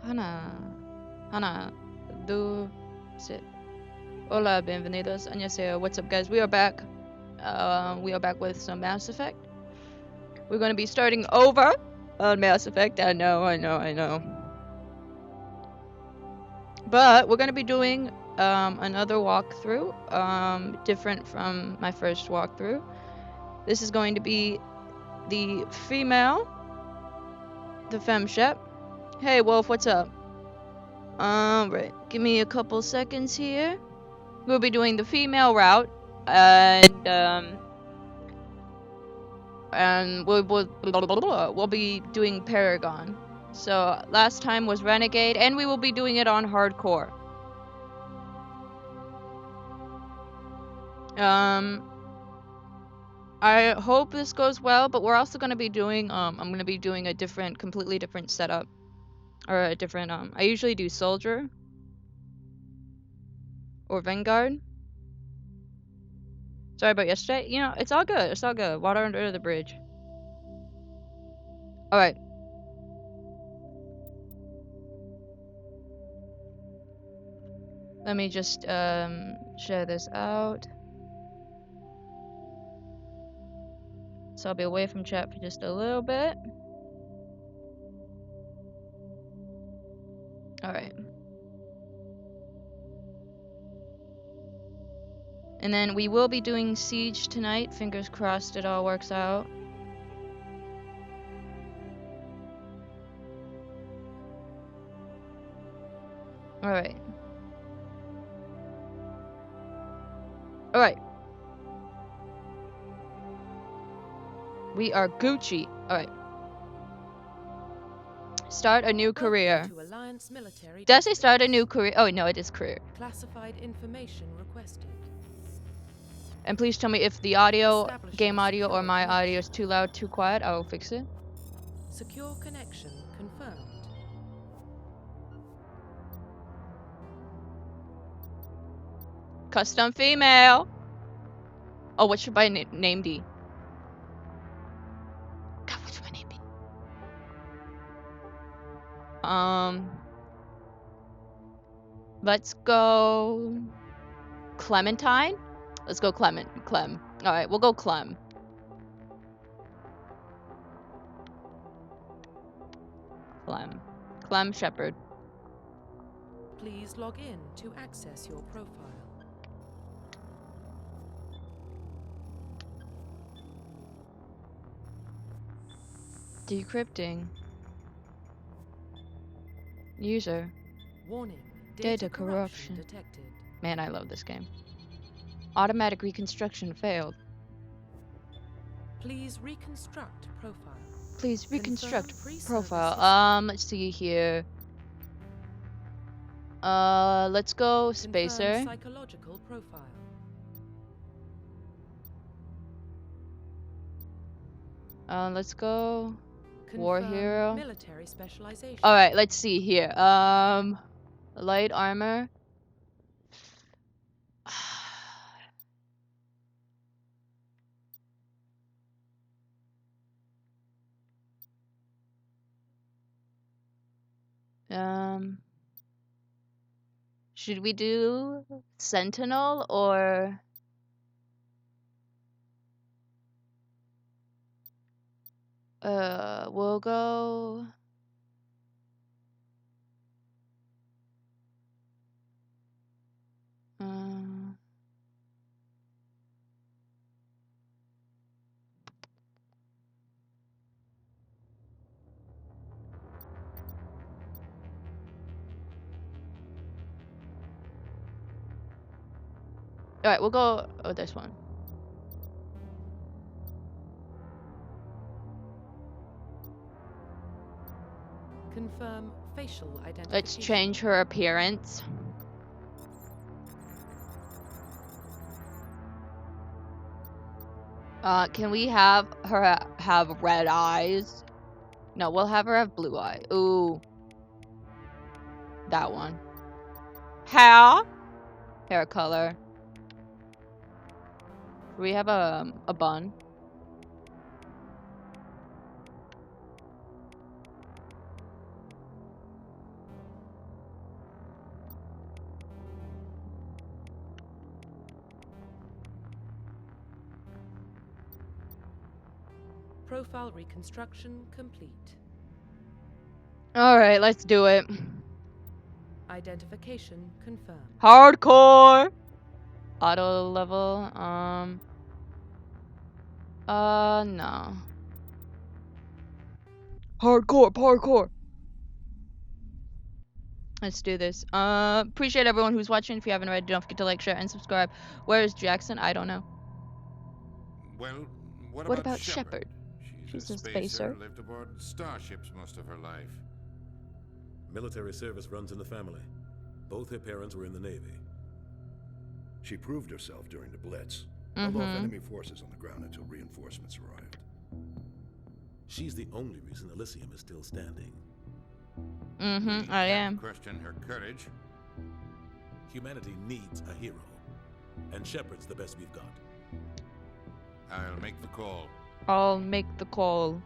Hana. Hana. Dulce. Hola, bienvenidos. Annyeonghaseyo. What's up, guys? We are back. We are back with some Mass Effect. We're going to be starting over on Mass Effect. I know. But we're going to be doing another walkthrough, different from my first walkthrough. This is going to be the female, the FemShep. Hey, Wolf, what's up? Right. Give me a couple seconds here. We'll be doing the female route, and we'll be doing Paragon. So last time was Renegade, and we will be doing it on hardcore. I hope this goes well, but we're also gonna be doing I'm gonna be doing a completely different setup, or a different I usually do Soldier or Vanguard. Sorry about yesterday. You know, it's all good. It's all good. Water under the bridge. All right. Let me just share this out. So I'll be away from chat for just a little bit. All right. And then we will be doing Siege tonight. Fingers crossed it all works out. Alright. Alright. We are Gucci. Alright. Start a new career. Did I say start a new career? Oh, no, it is career. Classified information requested. And please tell me if the audio, game audio, or my audio is too loud, too quiet. I will fix it. Secure connection confirmed. Custom female. Oh, what should my name be? God, what should my name be? Let's go Clementine. Let's go Clem. All right, we'll go Clem. Clem Shepherd. Please log in to access your profile. Decrypting. User. Warning. Data corruption detected. Man, I love this game. Automatic reconstruction failed. Please reconstruct profile. Please reconstruct profile. Let's see here. Let's go Spacer. Confirm psychological profile. Let's go War Confirm Hero. Military specialization. All right, let's see here. Light armor. Should we do Sentinel or we'll go all right, we'll go this one. Confirm facial identification. Let's change her appearance. Can we have her have red eyes? No, we'll have her have blue eyes. Ooh. That one. Hair color. We have a bun. Profile reconstruction complete. All right, let's do it. Identification confirmed. Hardcore. Auto level. No. Hardcore. Let's do this. Appreciate everyone who's watching. If you haven't already, don't forget to like, share, and subscribe. Where is Jackson? I don't know. Well, what What about about Shepard? She's She's a a spacer, spacer. lived aboard starships most of her life. Military service runs in the family. Both her parents were in the Navy. She proved herself during the Blitz. Held off enemy forces on the ground until reinforcements arrived. She's the only reason Elysium is still standing. I am. Question her courage. Humanity needs a hero. And Shepard's the best we've got. I'll make the call. I'll make the call.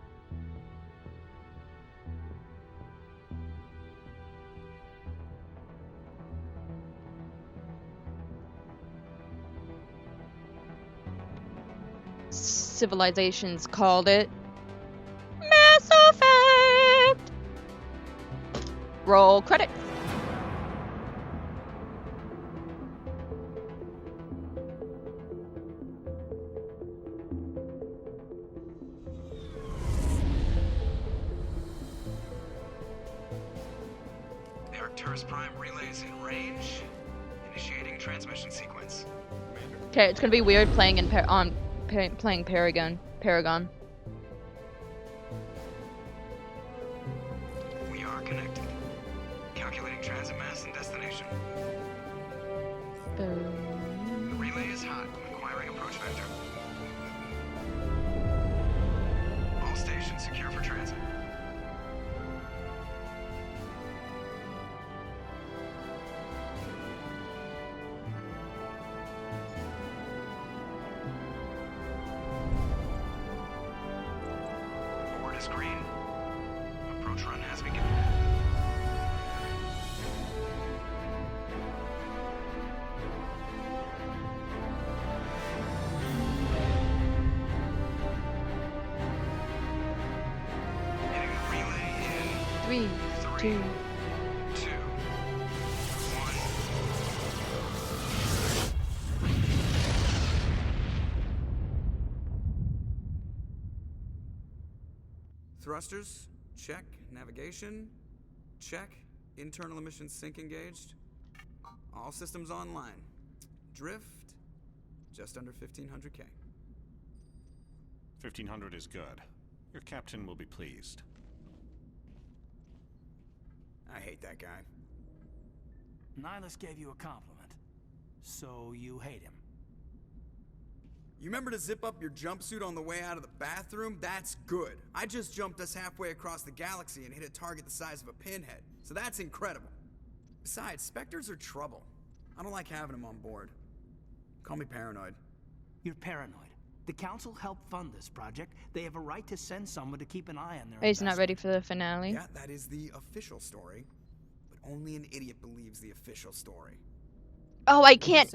Civilizations called it Mass Effect. Roll credit. Arcturus Prime relays in range. Initiating transmission sequence. Okay, it's gonna be weird playing in playing Paragon. We are connected. Calculating transit mass and destination. The relay is hot. Acquiring approach vector. All stations secure for transit. Board is green. Approach run has begun. Hitting the relay in 3, 2. 2, 1. Thrusters, check. Navigation, check. Internal emissions sync engaged. All systems online. Drift, just under 1500K. 1500 is good. Your captain will be pleased. I hate that guy. Nihilus gave you a compliment, so you hate him. You remember to zip up your jumpsuit on the way out of the bathroom? That's good. I just jumped us halfway across the galaxy and hit a target the size of a pinhead, so that's incredible. Besides, Spectres are trouble. I don't like having them on board. Call me paranoid. You're paranoid. The Council helped fund this project. They have a right to send someone to keep an eye on their He's not ready investment. for the finale. Yeah, that is the official story, but only an idiot believes the official story. Oh, I can't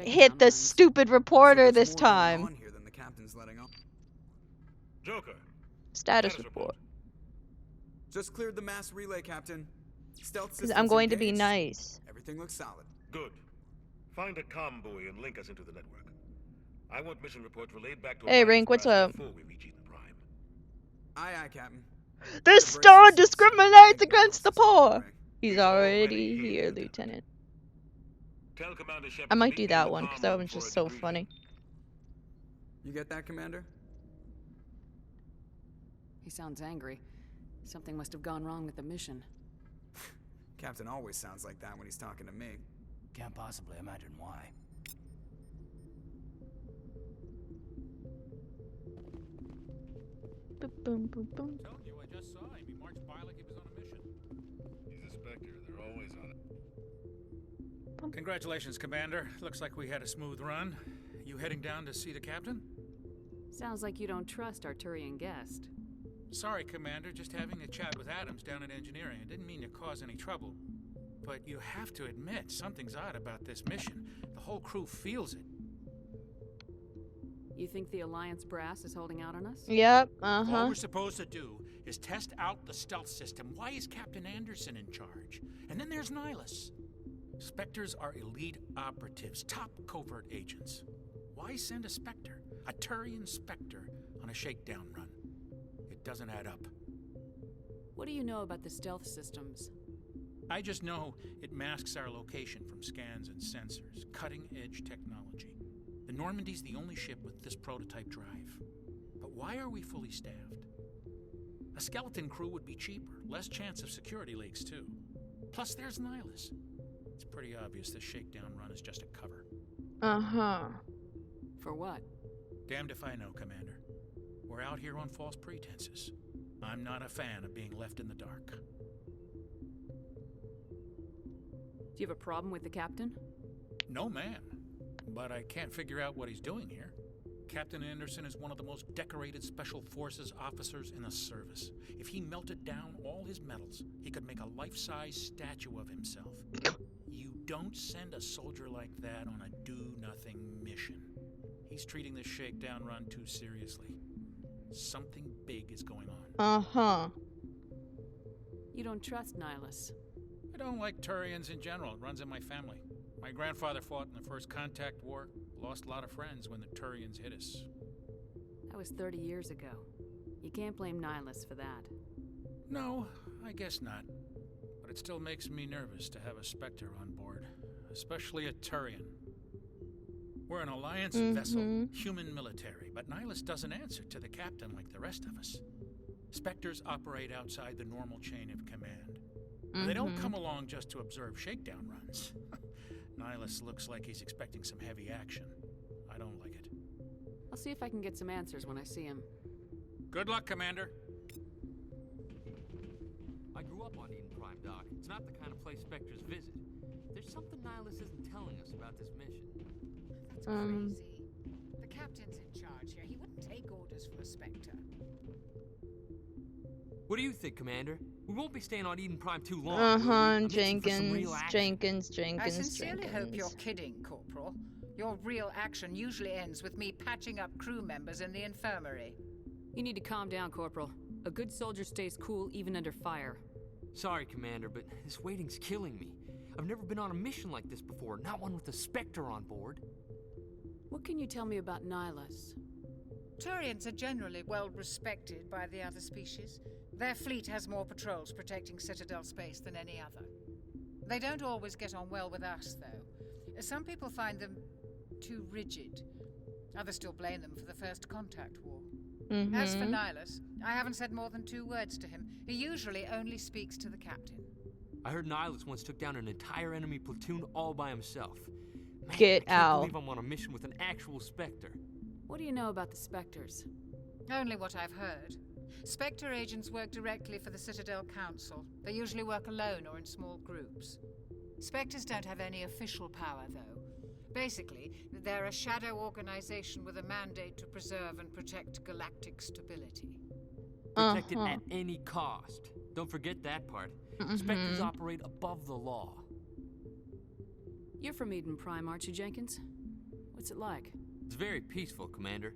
hit the stupid reporter So there's this more going time. on here than the captain's letting on. Joker. Status report. Just cleared the mass relay, Captain. Stealth Because systems I'm going to be engaged. nice. Everything looks solid. Good. Find a comm buoy and link us into the network. I want mission reports relayed back to Hey, Alliance Rink, what's brass up? before we reach Eden Prime. Aye, Captain. The star discriminates against the poor. He's already here, Lieutenant. Tell Commander Shepard I to might meet do me in that the one because comm that room one's for just a so debriefing. funny. You get that, Commander? He sounds angry. Something must have gone wrong with the mission. Captain always sounds like that when he's talking to me. Can't possibly imagine why. Boom, boom, boom, boom. Telling you, I just saw him. He marched by like he was on a mission. He's a Spectre. They're always on it. Congratulations, Commander. Looks like we had a smooth run. You heading down to see the captain? Sounds like you don't trust our Turian guest. Sorry, Commander. Just having a chat with Adams down at engineering. I didn't mean to cause any trouble. But you have to admit, something's odd about this mission. The whole crew feels it. You think the Alliance brass is holding out on us? Yep, All uh-huh. we're supposed to do is test out the stealth system. Why is Captain Anderson in charge? And then there's Nihilus. Spectres are elite operatives, top covert agents. Why send a Spectre, a Turian Spectre, on a shakedown run? It doesn't add up. What do you know about the stealth systems? I just know it masks our location from scans and sensors. Cutting-edge technology. The Normandy's the only ship with this prototype drive. But why are we fully staffed? A skeleton crew would be cheaper, less chance of security leaks too. Plus there's Nihilus. It's pretty obvious this shakedown run is just a cover. Uh-huh. For what? Damned if I know, Commander. We're out here on false pretenses. I'm not a fan of being left in the dark. Do you have a problem with the captain? No, man. But I can't figure out what he's doing here. Captain Anderson is one of the most decorated Special Forces officers in the service. If he melted down all his medals, he could make a life-size statue of himself. You don't send a soldier like that on a do-nothing mission. He's treating this shakedown run too seriously. Something big is going on. Uh-huh. You don't trust Nihilus? I don't like Turians in general. It runs in my family. My grandfather fought in the First Contact War. Lost a lot of friends when the Turians hit us. That was 30 years ago. You can't blame Nihilus for that. No, I guess not. But it still makes me nervous to have a Spectre on board. Especially a Turian. We're an Alliance vessel, human military, but Nihilus doesn't answer to the captain like the rest of us. Spectres operate outside the normal chain of command. They don't come along just to observe shakedown runs. Nihilus looks like he's expecting some heavy action. I don't like it. I'll see if I can get some answers when I see him. Good luck, Commander. I grew up on Eden Prime, Doc. It's not the kind of place Spectres visit. There's something Nihilus isn't telling us about this mission. That's crazy. The captain's in charge here. He wouldn't take orders from a Spectre. What do you think, Commander? We won't be staying on Eden Prime too long. Jenkins. I sincerely hope you're kidding, Corporal. Your real action usually ends with me patching up crew members in the infirmary. You need to calm down, Corporal. A good soldier stays cool even under fire. Sorry, Commander, but this waiting's killing me. I've never been on a mission like this before, not one with a Spectre on board. What can you tell me about Nihilus? Turians are generally well respected by the other species. Their fleet has more patrols protecting Citadel space than any other. They don't always get on well with us, though. Some people find them too rigid. Others still blame them for the First Contact War. As for Nihilus, I haven't said more than 2 words to him. He usually only speaks to the captain. I heard Nihilus once took down an entire enemy platoon all by himself. Man, Get I can't out. believe I'm on a mission with an actual Spectre. What do you know about the Spectres? Only what I've heard. Spectre agents work directly for the Citadel Council. They usually work alone or in small groups. Spectres don't have any official power, though. Basically, they're a shadow organization with a mandate to preserve and protect galactic stability. Protect it at any cost. Don't forget that part. Spectres operate above the law. You're from Eden Prime, aren't you, Jenkins? What's it like? It's very peaceful, Commander.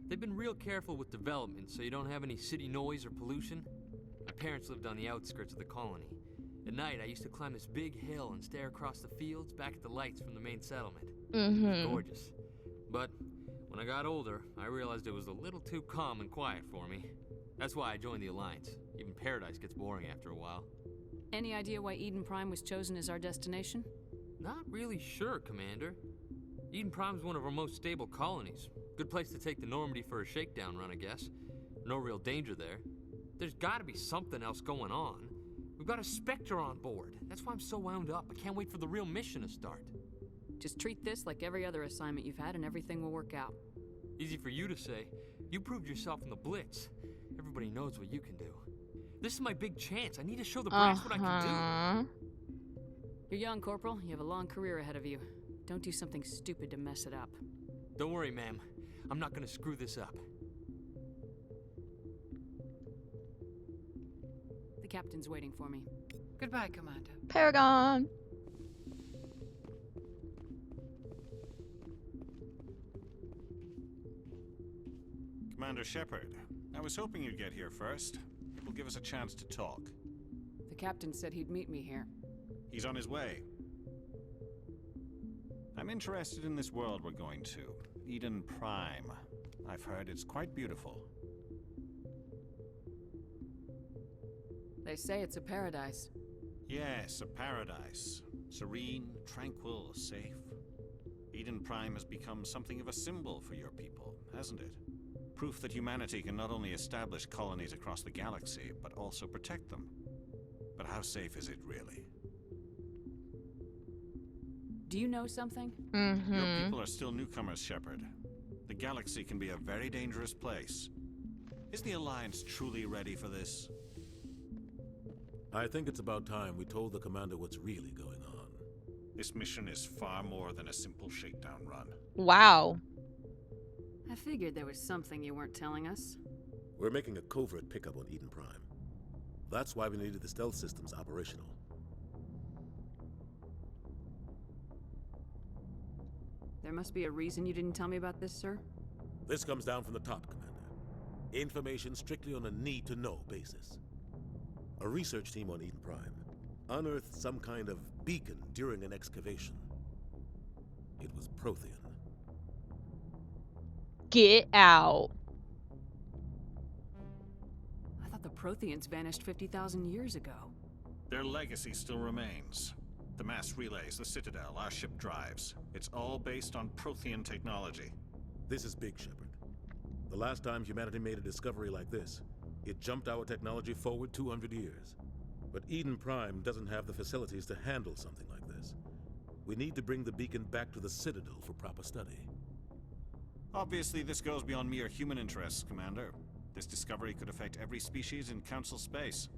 They've been real careful with development, so you don't have any city noise or pollution. My parents lived on the outskirts of the colony. At night, I used to climb this big hill and stare across the fields back at the lights from the main settlement. It was gorgeous. But when I got older, I realized it was a little too calm and quiet for me. That's why I joined the Alliance. Even Paradise gets boring after a while. Any idea why Eden Prime was chosen as our destination? Not really sure, Commander. Eden Prime's one of our most stable colonies. Good place to take the Normandy for a shakedown run, I guess. No real danger there. There's gotta be something else going on. We've got a Spectre on board. That's why I'm so wound up. I can't wait for the real mission to start. Just treat this like every other assignment you've had and everything will work out. Easy for you to say. You proved yourself in the Blitz. Everybody knows what you can do. This is my big chance. I need to show the brass what I can do. You're young, Corporal. You have a long career ahead of you. Don't do something stupid to mess it up. Don't worry, ma'am. I'm not gonna screw this up. The captain's waiting for me. Goodbye, Commander. Paragon. Commander Shepard, I was hoping you'd get here first. It will give us a chance to talk. The captain said he'd meet me here. He's on his way. I'm interested in this world we're going to. Eden Prime. I've heard it's quite beautiful. They say it's a paradise. Yes, a paradise. Serene, tranquil, safe. Eden Prime has become something of a symbol for your people, hasn't it? Proof that humanity can not only establish colonies across the galaxy, but also protect them. But how safe is it really? Do you know something? Your people are still newcomers, Shepard. The galaxy can be a very dangerous place. Is the Alliance truly ready for this? I think it's about time we told the commander what's really going on. This mission is far more than a simple shakedown run. Wow. I figured there was something you weren't telling us. We're making a covert pickup on Eden Prime. That's why we needed the stealth systems operational. There must be a reason you didn't tell me about this, sir? This comes down from the top, Commander. Information strictly on a need-to-know basis. A research team on Eden Prime unearthed some kind of beacon during an excavation. It was Prothean. Get out. I thought the Protheans vanished 50,000 years ago. Their legacy still remains. The mass relays, the Citadel, our ship drives. It's all based on Prothean technology. This is big, Shepard. The last time humanity made a discovery like this, it jumped our technology forward 200 years. But Eden Prime doesn't have the facilities to handle something like this. We need to bring the beacon back to the Citadel for proper study. Obviously, this goes beyond mere human interests, Commander. This discovery could affect every species in Council space.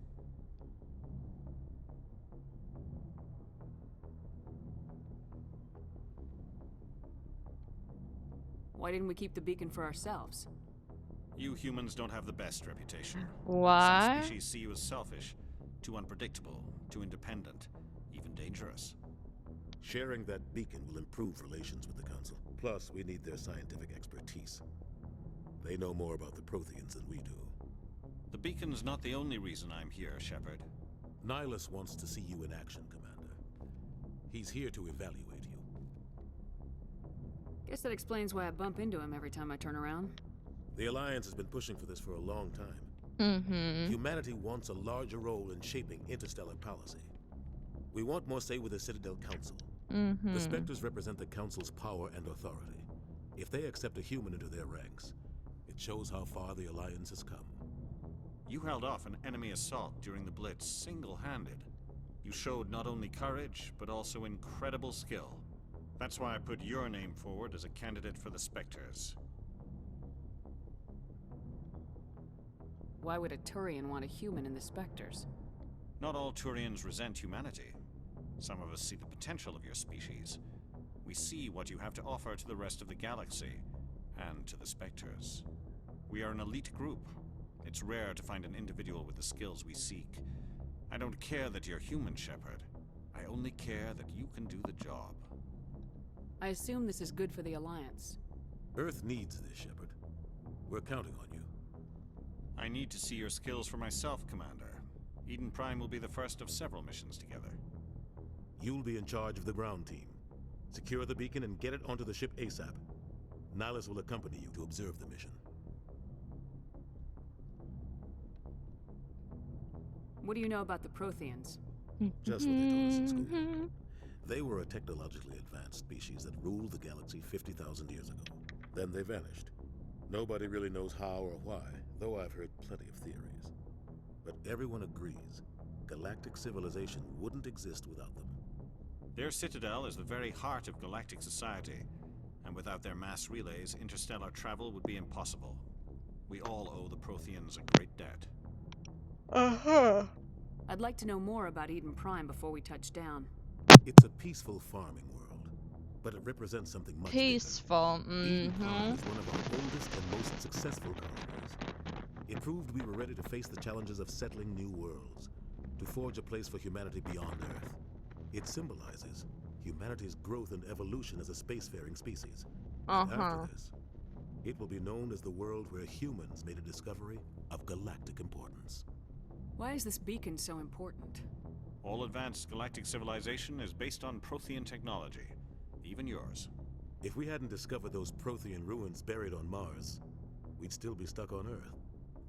Why didn't we keep the beacon for ourselves? You humans don't have the best reputation. Why? Some species see you as selfish, too unpredictable, too independent, even dangerous. Sharing that beacon will improve relations with the Council. Plus, we need their scientific expertise. They know more about the Protheans than we do. The beacon's not the only reason I'm here, Shepard. Nihilus wants to see you in action, Commander. He's here to evaluate you. Guess that explains why I bump into him every time I turn around. The Alliance has been pushing for this for a long time. Humanity wants a larger role in shaping interstellar policy. We want more say with the Citadel Council. The Spectres represent the Council's power and authority. If they accept a human into their ranks, it shows how far the Alliance has come. You held off an enemy assault during the Blitz single-handed. You showed not only courage, but also incredible skill. That's why I put your name forward as a candidate for the Spectres. Why would a Turian want a human in the Spectres? Not all Turians resent humanity. Some of us see the potential of your species. We see what you have to offer to the rest of the galaxy, and to the Spectres. We are an elite group. It's rare to find an individual with the skills we seek. I don't care that you're human, Shepard. I only care that you can do the job. I assume this is good for the Alliance. Earth needs this, Shepard. We're counting on you. I need to see your skills for myself, Commander. Eden Prime will be the first of several missions together. You'll be in charge of the ground team. Secure the beacon and get it onto the ship ASAP. Nihilus will accompany you to observe the mission. What do you know about the Protheans? Just what they taught us in school. They were a technologically advanced species that ruled the galaxy 50,000 years ago. Then they vanished. Nobody really knows how or why, though I've heard plenty of theories. But everyone agrees, galactic civilization wouldn't exist without them. Their citadel is the very heart of galactic society, and without their mass relays, interstellar travel would be impossible. We all owe the Protheans a great debt. I'd like to know more about Eden Prime before we touch down. It's a peaceful farming world, but it represents something much peaceful. bigger. Eden Prime is one of our oldest and most successful colonies. It proved we were ready to face the challenges of settling new worlds, to forge a place for humanity beyond Earth. It symbolizes humanity's growth and evolution as a spacefaring species. After this, It will be known as the world where humans made a discovery of galactic importance. Why is this beacon so important? All advanced galactic civilization is based on Prothean technology, even yours. If we hadn't discovered those Prothean ruins buried on Mars, we'd still be stuck on Earth.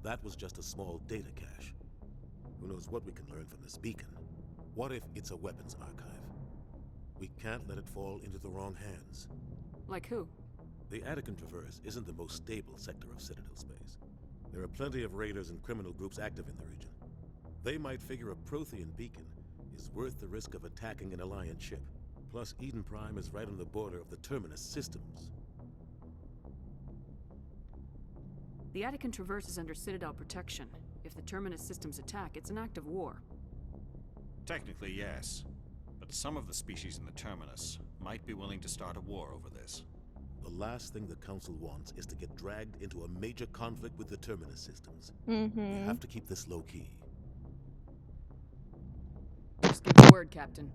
That was just a small data cache. Who knows what we can learn from this beacon? What if it's a weapons archive? We can't let it fall into the wrong hands. Like who? The Attican Traverse isn't the most stable sector of Citadel space. There are plenty of raiders and criminal groups active in the region. They might figure a Prothean beacon is worth the risk of attacking an Alliance ship. Plus, Eden Prime is right on the border of the Terminus systems. The Attican Traverse is under Citadel protection. If the Terminus systems attack, it's an act of war. Technically, yes. But some of the species in the Terminus might be willing to start a war over this. The last thing the Council wants is to get dragged into a major conflict with the Terminus systems. We have to keep this low-key. Just give the word, Captain.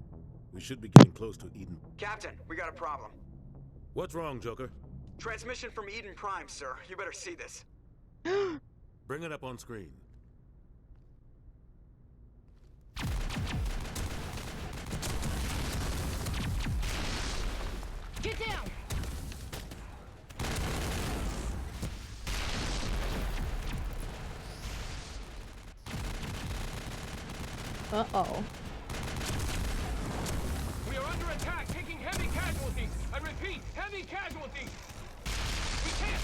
We should be getting close to Eden. Captain, we got a problem. What's wrong, Joker? Transmission from Eden Prime, sir. You better see this. Bring it up on screen. Get down! Uh-oh. We are under attack, taking heavy casualties. I repeat, heavy casualties. We can't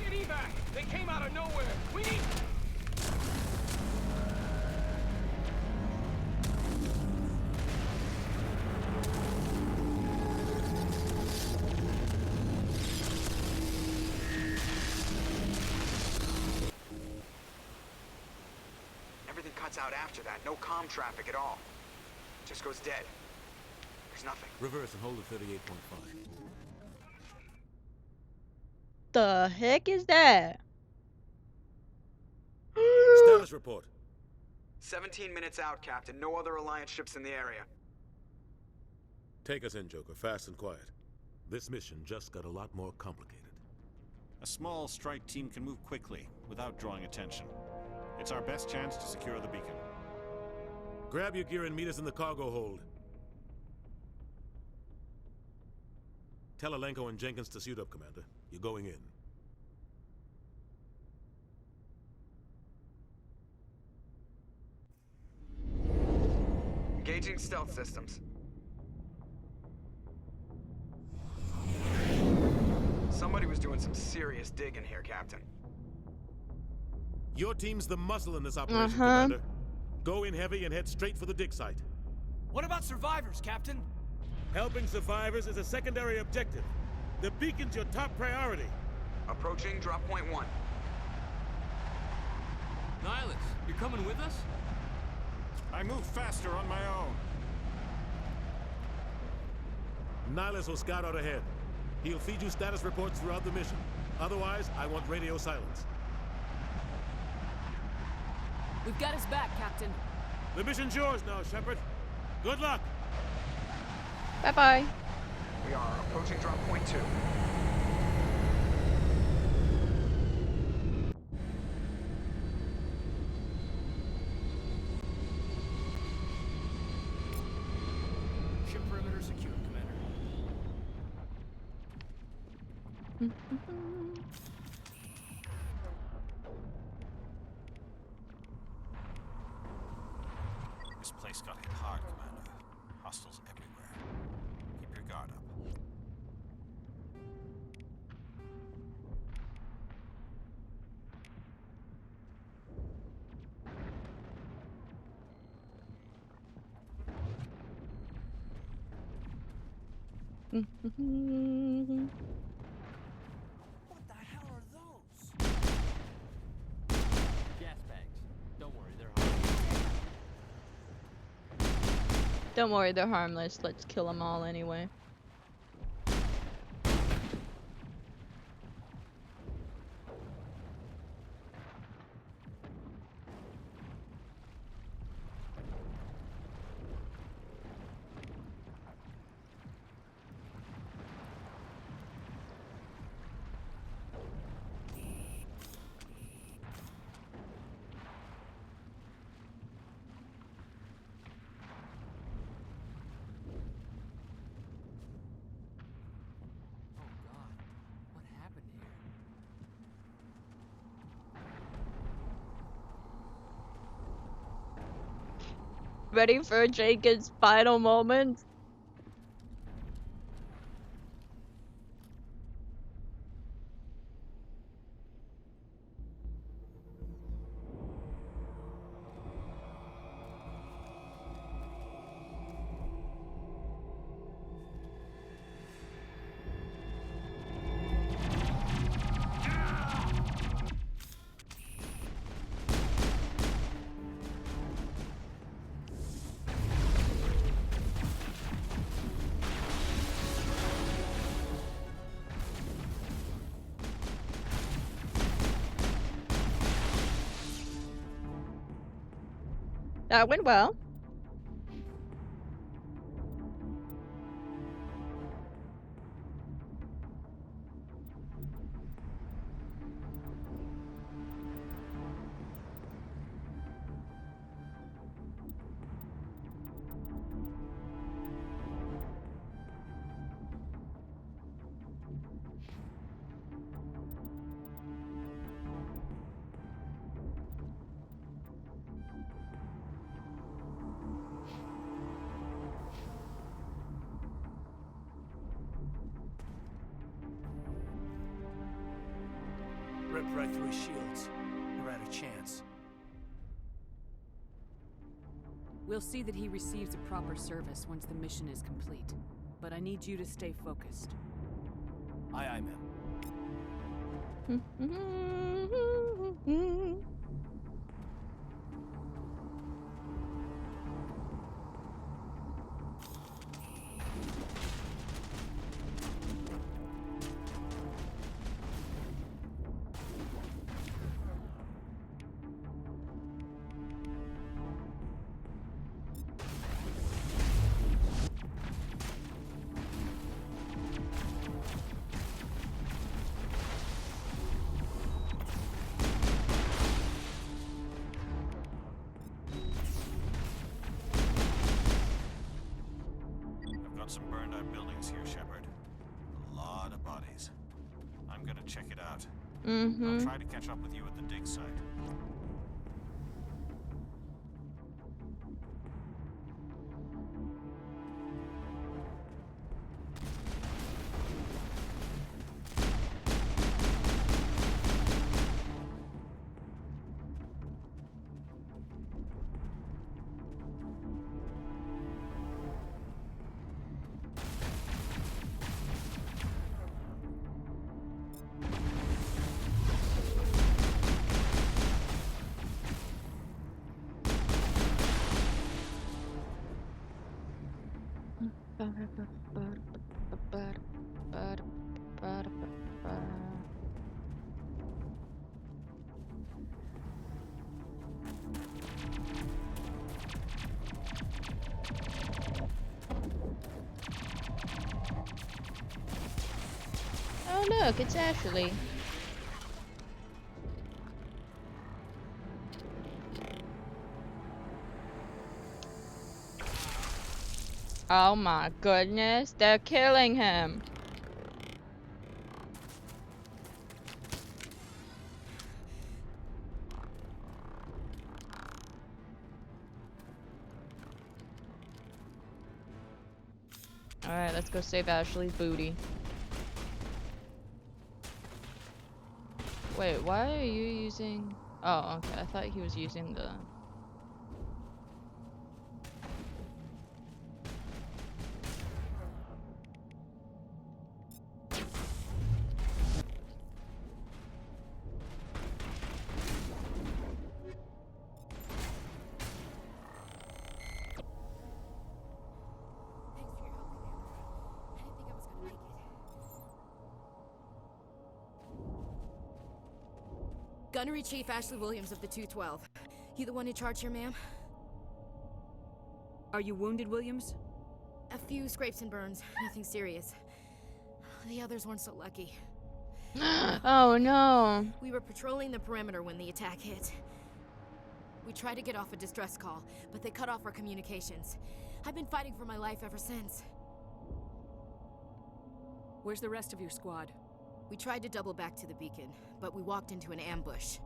get evac. They came out of nowhere. We need... Everything cuts out after that. No comm traffic at all. Just goes dead. There's nothing. Reverse and hold at 38.5. The heck is that? Status report. 17 minutes out, Captain. No other Alliance ships in the area. Take us in, Joker. Fast and quiet. This mission just got a lot more complicated. A small strike team can move quickly, without drawing attention. It's our best chance to secure the beacon. Grab your gear and meet us in the cargo hold. Tell Alenko and Jenkins to suit up, Commander. You're going in. Engaging stealth systems. Somebody was doing some serious digging here, Captain. Your team's the muscle in this operation, Commander. Go in heavy and head straight for the dig site. What about survivors, Captain? Helping survivors is a secondary objective. The beacon's your top priority. Approaching drop point 1. Nihilus, you're coming with us? I move faster on my own. Nihilus will scout out ahead. He'll feed you status reports throughout the mission. Otherwise, I want radio silence. We've got his back, Captain. The mission's yours now, Shepard. Good luck. Bye-bye. We are approaching drop point 2. Ship perimeter secured, Commander. This place got hit hard, Commander. Hostiles everywhere. Keep your guard up. What the hell are those? Gas bags. Don't worry, they're harmless. Don't worry, they're harmless. Let's kill them all anyway. Ready for Jacob's final moments? That went well. Ripped right through his shields. Never had a chance. We'll see that he receives a proper service once the mission is complete. But I need you to stay focused. Aye, aye, ma'am. Some burned out buildings here, Shepard. A lot of bodies. I'm gonna check it out. I'll try to catch up with you at the dig site. Oh look, it's Ashley. Oh my goodness, they're killing him. Alright, let's go save Ashley's booty. Wait, why are you using... Oh, okay, I thought he was using the... Gunnery Chief Ashley Williams of the 212. You the one in charge here, ma'am? Are you wounded, Williams? A few scrapes and burns, nothing serious. The others weren't so lucky. Oh no. We were patrolling the perimeter when the attack hit. We tried to get off a distress call, but they cut off our communications. I've been fighting for my life ever since. Where's the rest of your squad? We tried to double back to the beacon, but we walked into an ambush.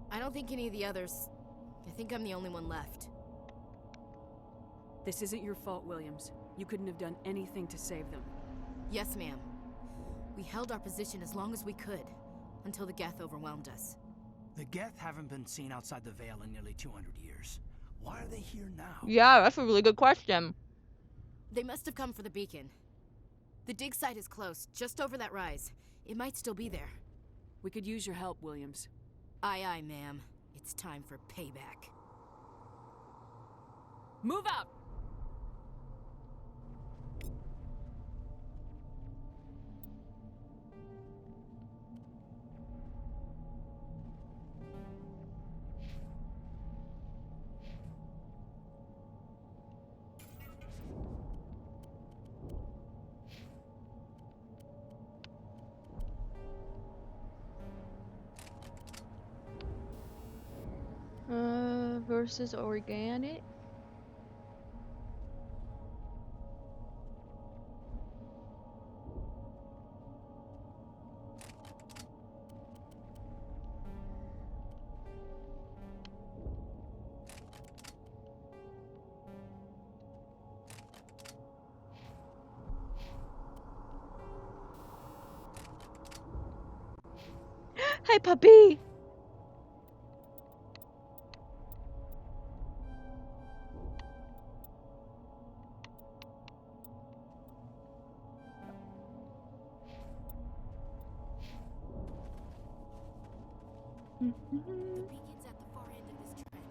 I don't think any of the others... I think I'm the only one left. This isn't your fault, Williams. You couldn't have done anything to save them. Yes, ma'am. We held our position as long as we could, until the Geth overwhelmed us. The Geth haven't been seen outside the Veil in nearly 200 years. Why are they here now? Yeah, that's a really good question. They must have come for the beacon. The dig site is close, just over that rise. It might still be there. We could use your help, Williams. Aye, aye, ma'am. It's time for payback. Move out! Versus organic. Hey, puppy. The beacon's at the far end of this trench.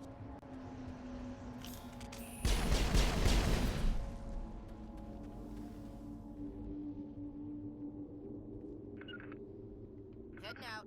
Heading out.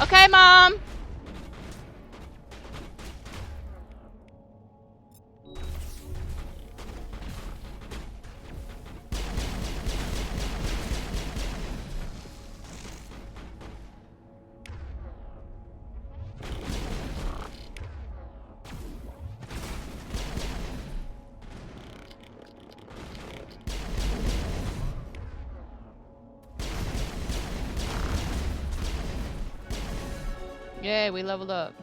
Okay, Mom. Yay, we leveled up.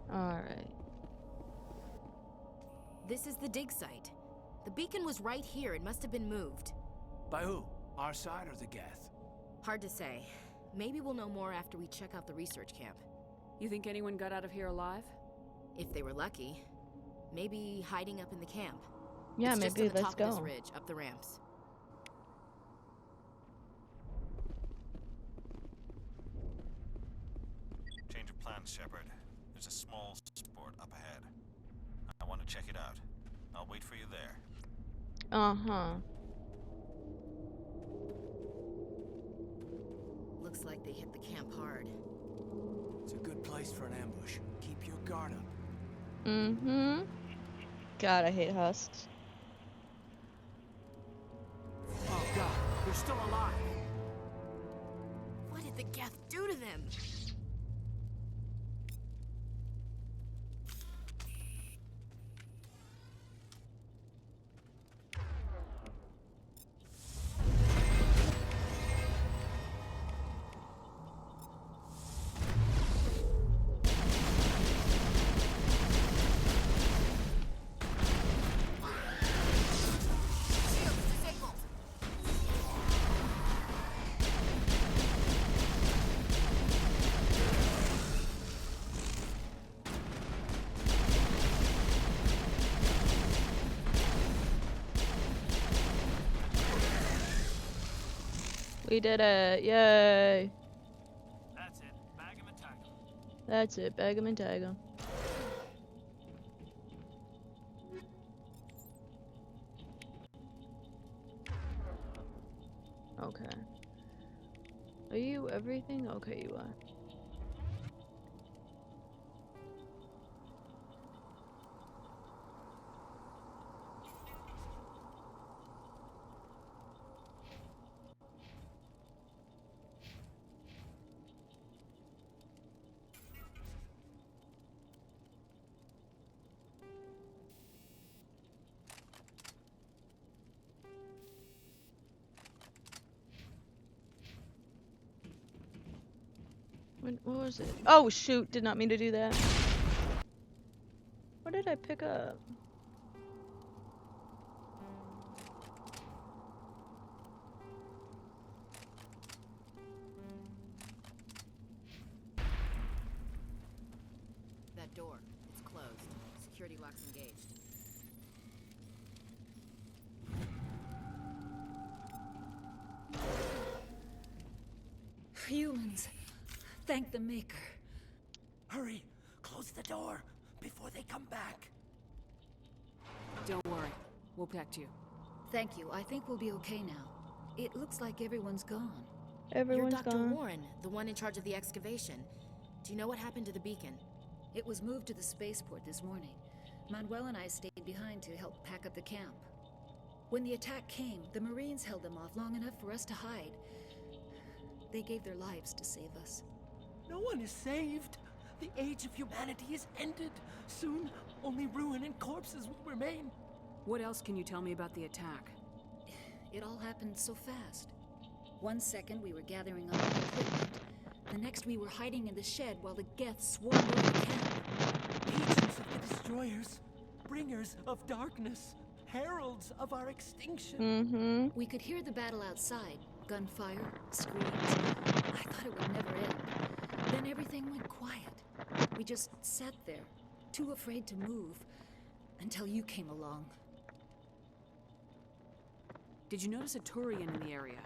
Alright. This is the dig site. The beacon was right here. It must have been moved. By who? Our side or the Geth? Hard to say. Maybe we'll know more after we check out the research camp. You think anyone got out of here alive? If they were lucky. Maybe hiding up in the camp. Yeah, it's just maybe on the let's top of this go. ridge, up the ramps. Change of plans, Shepard. There's a small sport up ahead. I want to check it out. I'll wait for you there. Uh-huh. Looks like they hit the camp hard. It's place for an ambush. Keep your guard up. Mm-hmm. God, I hate husks. Oh God, they're still alive. What did the Geth do to them? We did it! Yay! That's it. Bag 'em and tag 'em. That's it. Bag 'em and tag 'em. Okay. Are you everything? Okay, you are. What was it? Oh shoot, did not mean to do that. What did I pick up? That door, it's closed. Security lock's engaged. Humans. Thank the Maker. Hurry! Close the door before they come back. Don't worry. We'll protect you. Thank you. I think we'll be okay now. It looks like everyone's gone. Everyone's You're Dr. gone. Warren, the one in charge of the excavation. Do you know what happened to the beacon? It was moved to the spaceport this morning. Manuel and I stayed behind to help pack up the camp. When the attack came, the Marines held them off long enough for us to hide. They gave their lives to save us. No one is saved. The age of humanity is ended. Soon, only ruin and corpses will remain. What else can you tell me about the attack? It all happened so fast. 1 second we were gathering up our equipment. The next we were hiding in the shed while the Geth swarmed over the camp. Agents of the destroyers, bringers of darkness, heralds of our extinction. We could hear the battle outside. Gunfire, screams. I thought it would never end. Then everything went quiet. We just sat there, too afraid to move, until you came along. Did you notice a Turian in the area?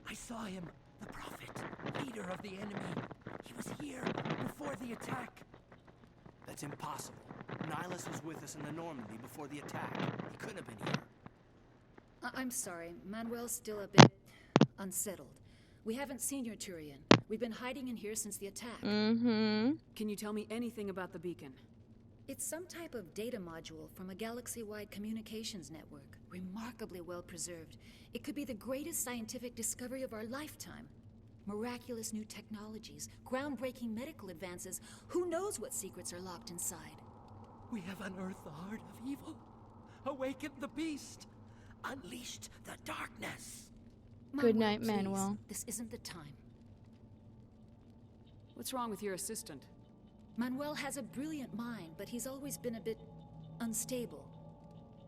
I saw him, the prophet, leader of the enemy. He was here before the attack. That's impossible. Nihilus was with us in the Normandy before the attack. He couldn't have been here. I'm sorry. Manuel's still a bit unsettled. We haven't seen your Turian. We've been hiding in here since the attack. Can you tell me anything about the beacon? It's some type of data module from a galaxy-wide communications network. Remarkably well preserved. It could be the greatest scientific discovery of our lifetime. Miraculous new technologies, groundbreaking medical advances. Who knows what secrets are locked inside? We have unearthed the heart of evil, awakened the beast, unleashed the darkness. Good night, please. Manuel. This isn't the time. What's wrong with your assistant? Manuel has a brilliant mind, but he's always been a bit unstable.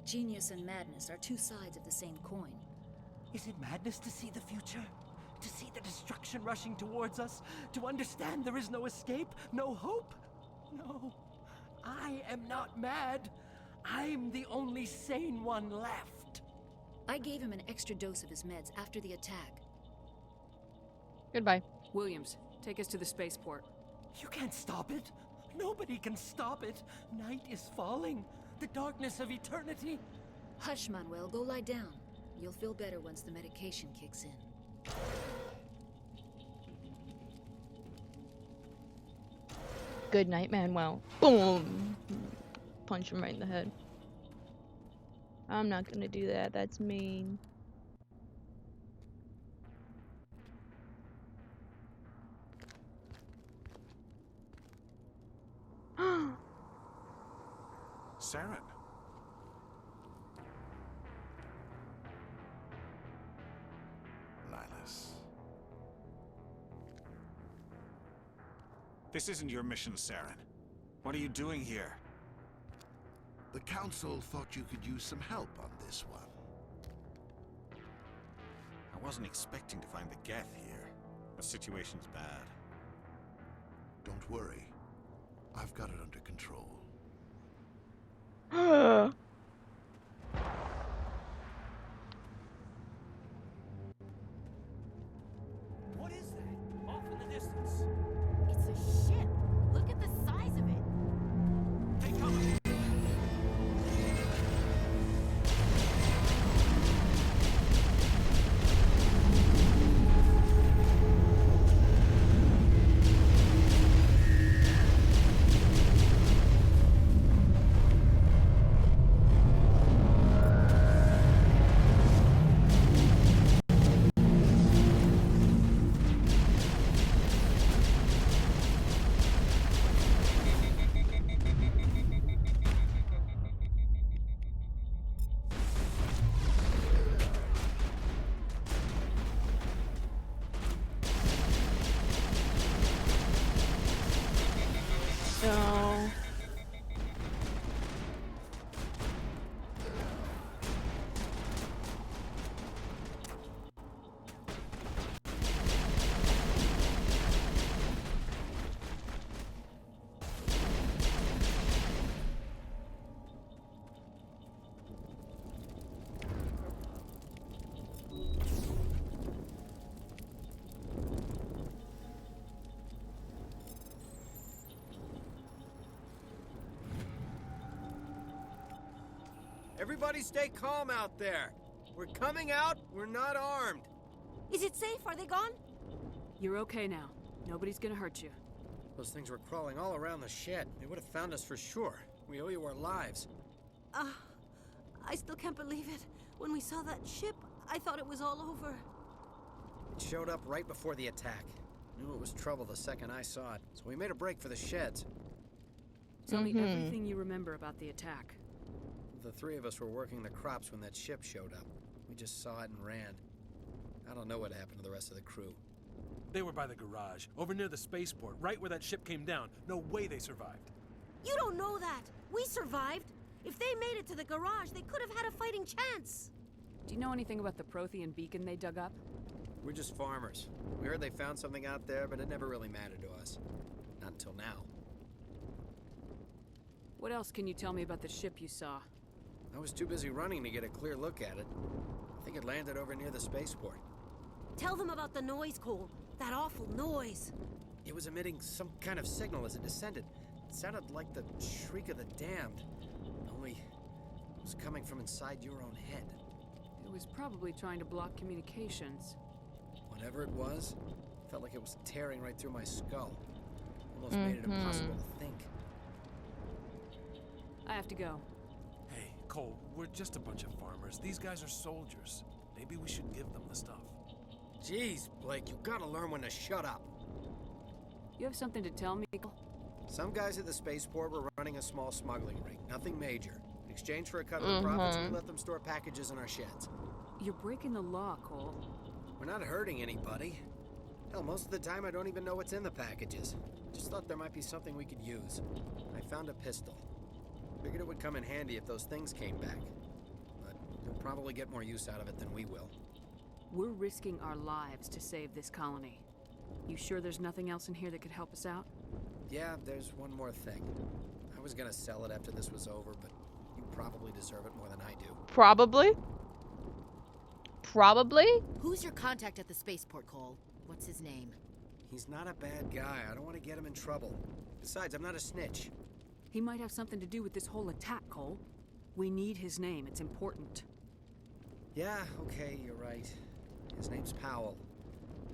Genius and madness are two sides of the same coin. Is it madness to see the future? To see the destruction rushing towards us? To understand there is no escape? No hope? No. I am not mad. I'm the only sane one left. I gave him an extra dose of his meds after the attack. Goodbye. Williams, take us to the spaceport. You can't stop it. Nobody can stop it. Night is falling. The darkness of eternity. Hush, Manuel. Go lie down. You'll feel better once the medication kicks in. Good night, Manuel. Boom! Punch him right in the head. I'm not gonna do that. That's mean. Saren. Linus. This isn't your mission, Saren. What are you doing here? The Council thought you could use some help on this one. I wasn't expecting to find the Geth here. The situation's bad. Don't worry. I've got it under control. What is that? Off in the distance. It's a ship. Look at the size of it. Hey, come. No. Everybody stay calm out there. We're coming out, we're not armed. Is it safe? Are they gone? You're okay now. Nobody's gonna hurt you. Those things were crawling all around the shed. They would have found us for sure. We owe you our lives. I still can't believe it. When we saw that ship, I thought it was all over. It showed up right before the attack. Knew it was trouble the second I saw it, so we made a break for the sheds. Tell me everything you remember about the attack. The three of us were working the crops when that ship showed up. We just saw it and ran. I don't know what happened to the rest of the crew. They were by the garage, over near the spaceport, right where that ship came down. No way they survived. You don't know that. We survived. If they made it to the garage, they could have had a fighting chance. Do you know anything about the Prothean beacon they dug up? We're just farmers. We heard they found something out there, but it never really mattered to us. Not until now. What else can you tell me about the ship you saw? I was too busy running to get a clear look at it. I think it landed over near the spaceport. Tell them about the noise, Cole. That awful noise. It was emitting some kind of signal as it descended. It sounded like the shriek of the damned. Only it was coming from inside your own head. It was probably trying to block communications. Whatever it was, felt like it was tearing right through my skull. Almost made it impossible to think. I have to go. Hey, Cole, we're just a bunch of farmers. These guys are soldiers. Maybe we should give them the stuff. Jeez, Blake, you gotta learn when to shut up. You have something to tell me, Cole? Some guys at the spaceport were running a small smuggling ring. Nothing major. In exchange for a cut of the profits, we let them store packages in our sheds. You're breaking the law, Cole. We're not hurting anybody. Hell, most of the time I don't even know what's in the packages. Just thought there might be something we could use. I found a pistol. Figured it would come in handy if those things came back. But you'll probably get more use out of it than we will. We're risking our lives to save this colony. You sure there's nothing else in here that could help us out? Yeah, there's one more thing. I was gonna sell it after this was over, but you probably deserve it more than I do. Probably. Probably? Who's your contact at the spaceport, Cole? What's his name? He's not a bad guy. I don't want to get him in trouble. Besides, I'm not a snitch. He might have something to do with this whole attack, Cole. We need his name. It's important. Yeah, okay, you're right. His name's Powell.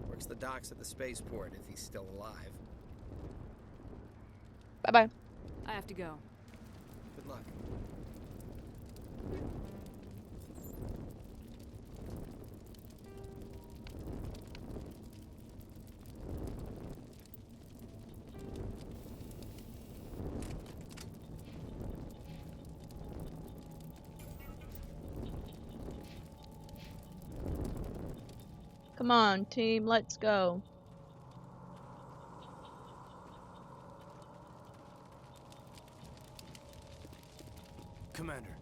Works the docks at the spaceport, if he's still alive. Bye-bye. I have to go. Good luck. Come on, team, let's go. Commander,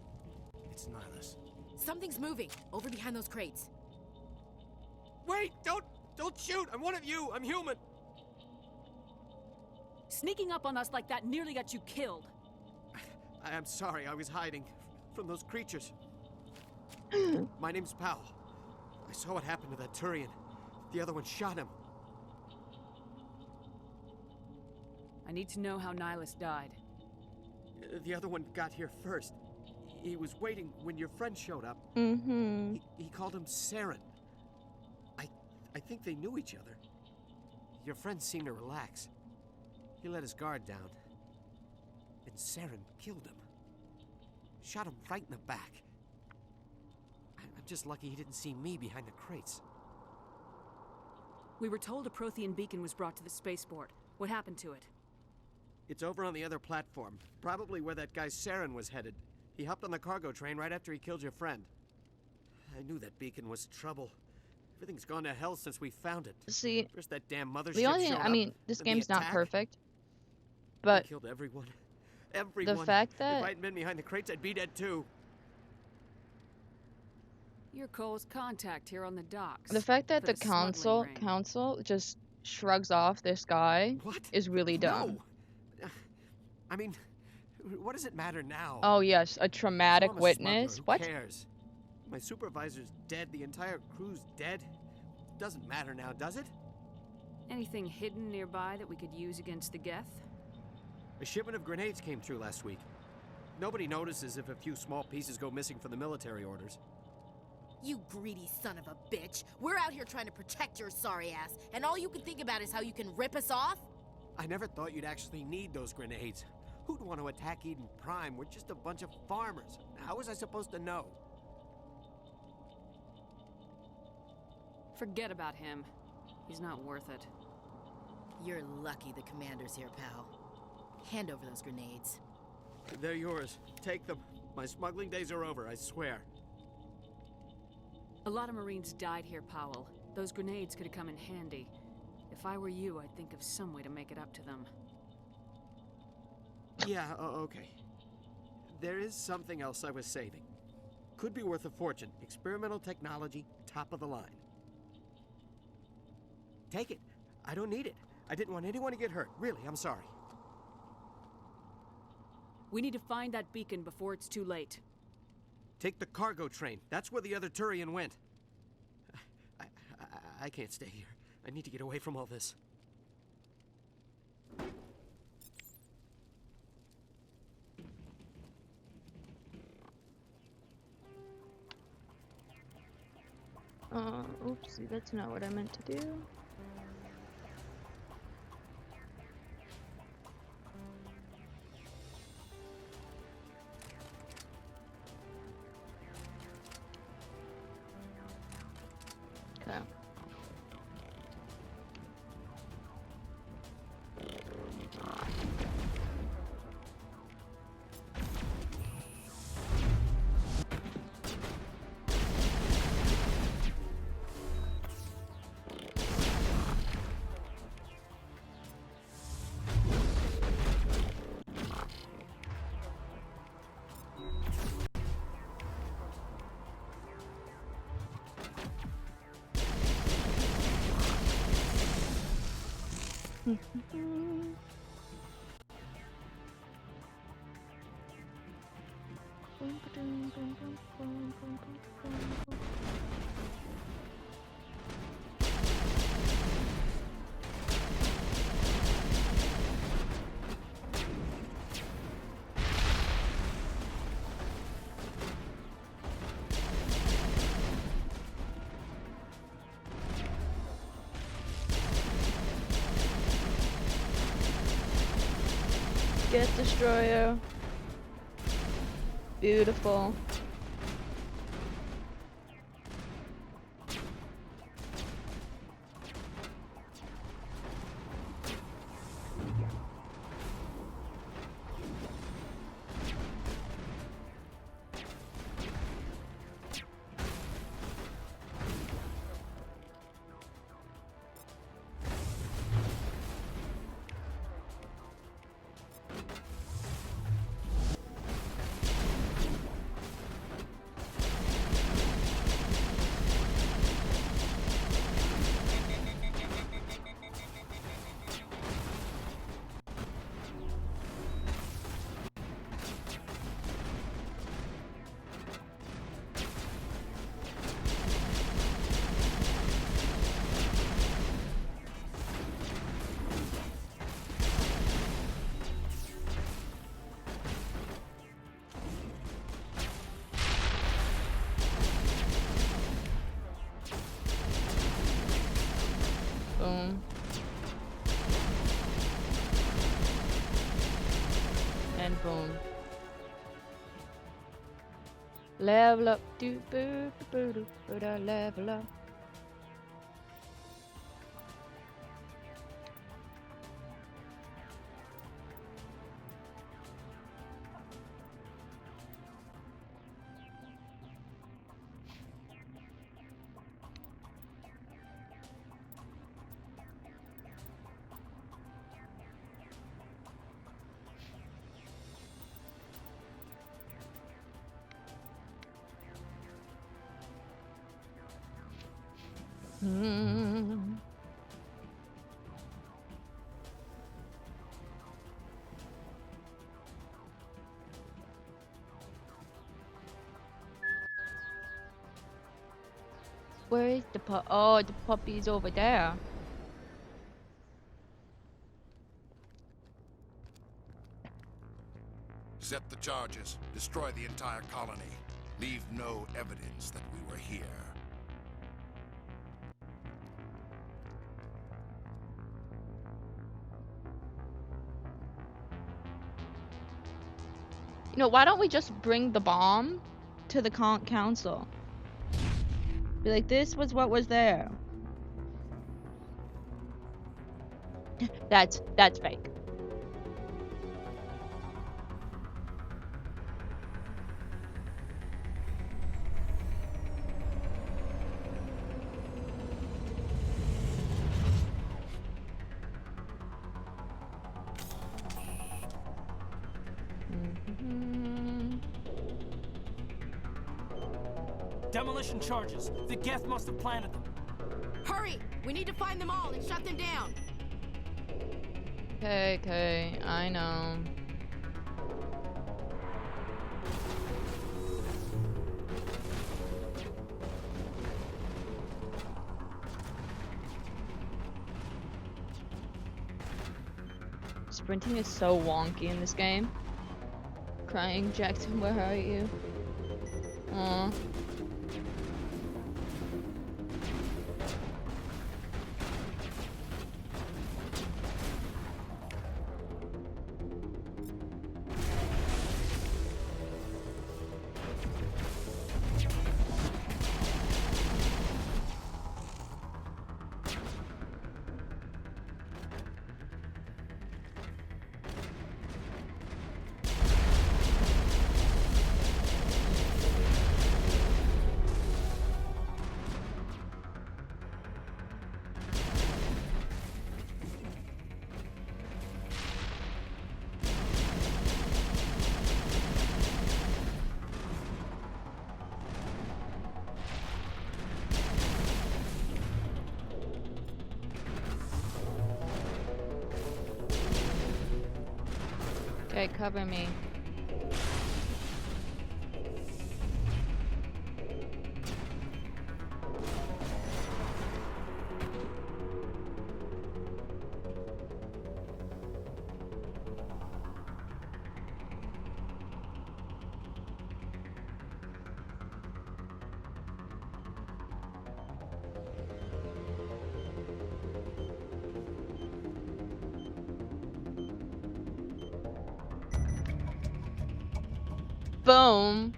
it's Nihilus. Something's moving over behind those crates. Wait! Don't shoot! I'm one of you! I'm human! Sneaking up on us like that nearly got you killed. I'm sorry, I was hiding from those creatures. My name's Powell. I saw what happened to that Turian. The other one shot him. I need to know how Nihilus died. The other one got here first. He was waiting when your friend showed up. Mm-hmm. He called him Saren. I think they knew each other. Your friend seemed to relax. He let his guard down. And Saren killed him. Shot him right in the back. I'm just lucky he didn't see me behind the crates. We were told a Prothean beacon was brought to the spaceport. What happened to it? It's over on the other platform. Probably where that guy Saren was headed. He hopped on the cargo train right after he killed your friend. I knew that beacon was trouble. Everything's gone to hell since we found it. See, first that damn mothership the only thing, I mean, this game's not perfect, but they killed everyone. Everyone. the fact that if I hadn't been behind the crates, I'd be dead too. You're Cole's contact here on the docks. the fact that for the smuggling ring. council just shrugs off this guy is really dumb. No. I mean, what does it matter now? Oh yes, a traumatic I'm a witness. smuggler. What? Who cares? My supervisor's dead. The entire crew's dead. Doesn't matter now, does it? Anything hidden nearby that we could use against the Geth? A shipment of grenades came through last week. Nobody notices if a few small pieces go missing from the military orders. You greedy son of a bitch. We're out here trying to protect your sorry ass, and all you can think about is how you can rip us off? I never thought you'd actually need those grenades. Who'd want to attack Eden Prime? We're just a bunch of farmers. How was I supposed to know? Forget about him. He's not worth it. You're lucky the commander's here, pal. Hand over those grenades. They're yours. Take them. My smuggling days are over, I swear. A lot of Marines died here, Powell. Those grenades could have come in handy. If I were you, I'd think of some way to make it up to them. Yeah, okay. There is something else I was saving. Could be worth a fortune. Experimental technology, top of the line. Take it. I don't need it. I didn't want anyone to get hurt. Really, I'm sorry. We need to find that beacon before it's too late. Take the cargo train. That's where the other Turian went. I can't stay here. I need to get away from all this. Oopsie, that's not what I meant to do. Okay. Get destroyer. Beautiful. Boom. And boom. Level up. Do boo boo boo boo da level up. Where is the pup? Oh, the puppy's over there. Set the charges. Destroy the entire colony. Leave no evidence that we were here. You know, why don't we just bring the bomb to the council? Be like, this was what was there. That's fake. Demolition charges. The Geth must have planted them. Hurry! We need to find them all and shut them down. Okay, I know. Sprinting is so wonky in this game. Crying, Jackson, where are you? Aww. Okay, cover me. Boom.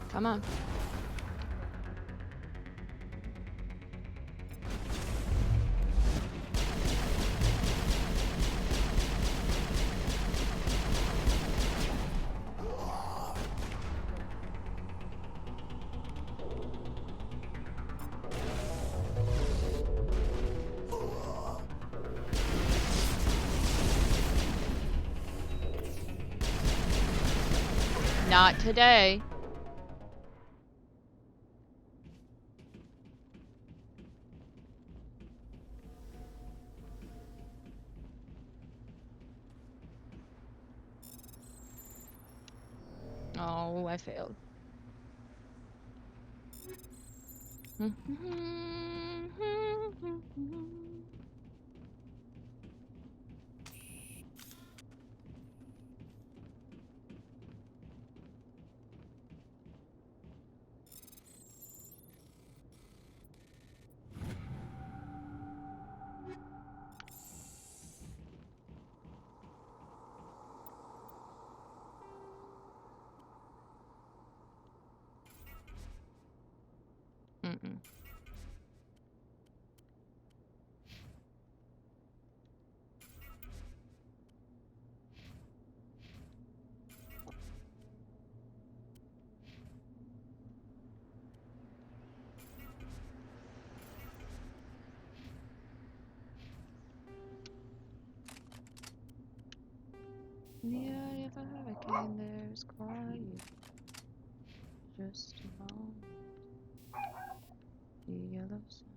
Come on. Not today. Oh, I failed. Mm-mm. In the eye of a hurricane, there's quiet. Just a moment. The yellow sun.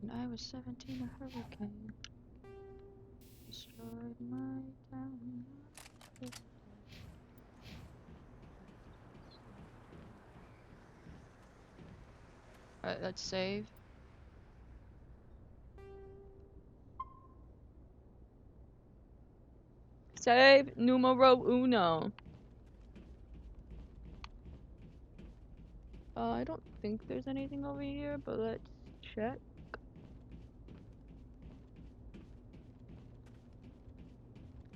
When I was 17, a hurricane destroyed my town. Alright, let's save. Save numero uno. I don't think there's anything over here, but let's check.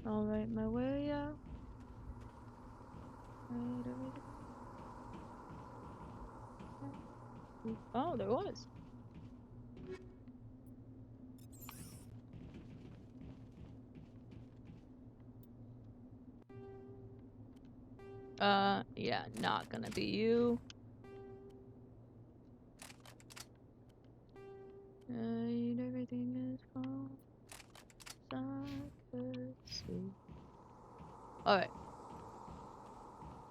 I'll write my way out. Oh, there was. Yeah, not gonna be you. Everything is gone. I could see. Alright.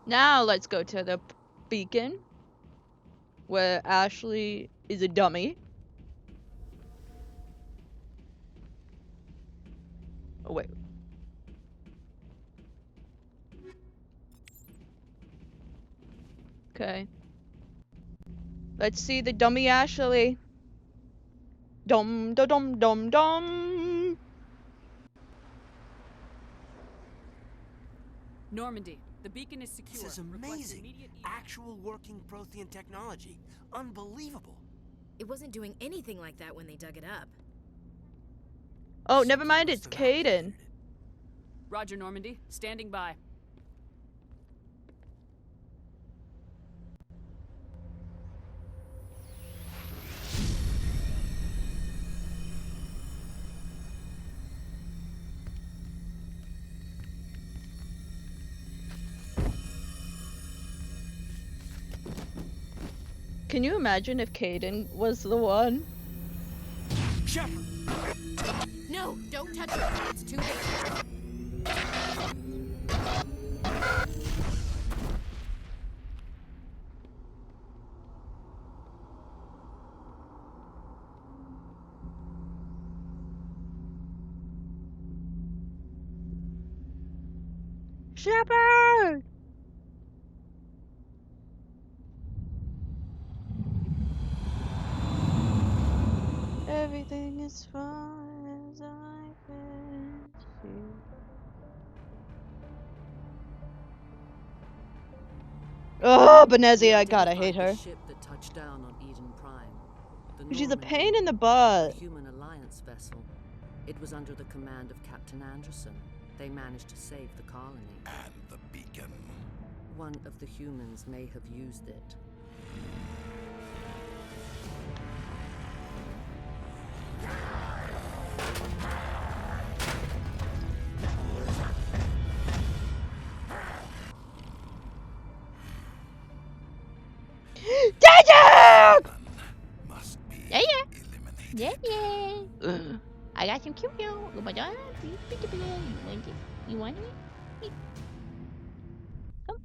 Now let's go to the beacon, where Ashley is a dummy. Oh, wait. Okay. Let's see the dummy Ashley. Dum da dum dum dum. Normandy, the beacon is secure. This is amazing. Actual working Prothean technology. Unbelievable. It wasn't doing anything like that when they dug it up. Oh, never mind, it's Caden. Roger, Normandy. Standing by. Can you imagine if Caden was the one? Shepard! No, don't touch her. It's too dangerous. Shepard! going as far as I can see. Oh, Benezia, God, I hate her. The ship that touched down on Eden Prime. The She's a Normandy, pain in the butt. a human alliance vessel. It was under the command of Captain Anderson. They managed to save the colony. And the beacon. One of the humans may have used it. Dad! Yeah, yeah. Yeah, yeah. I got some cute. Oh my God. You want it? Come.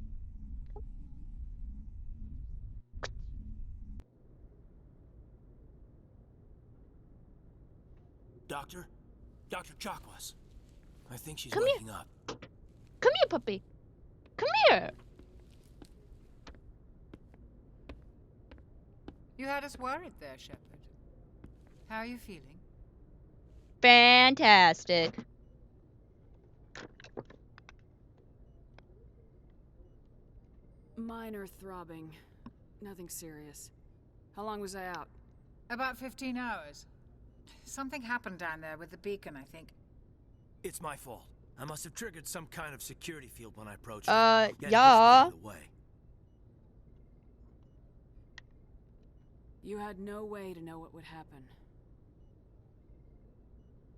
Doctor? Dr. Chakwas. I think she's Come waking up. Come here, puppy. Come here. You had us worried there, Shepard. How are you feeling? Fantastic. Minor throbbing. Nothing serious. How long was I out? About 15 hours. Something happened down there with the beacon, I think. It's my fault. I must have triggered some kind of security field when I approached yeah. You had no way to know what would happen.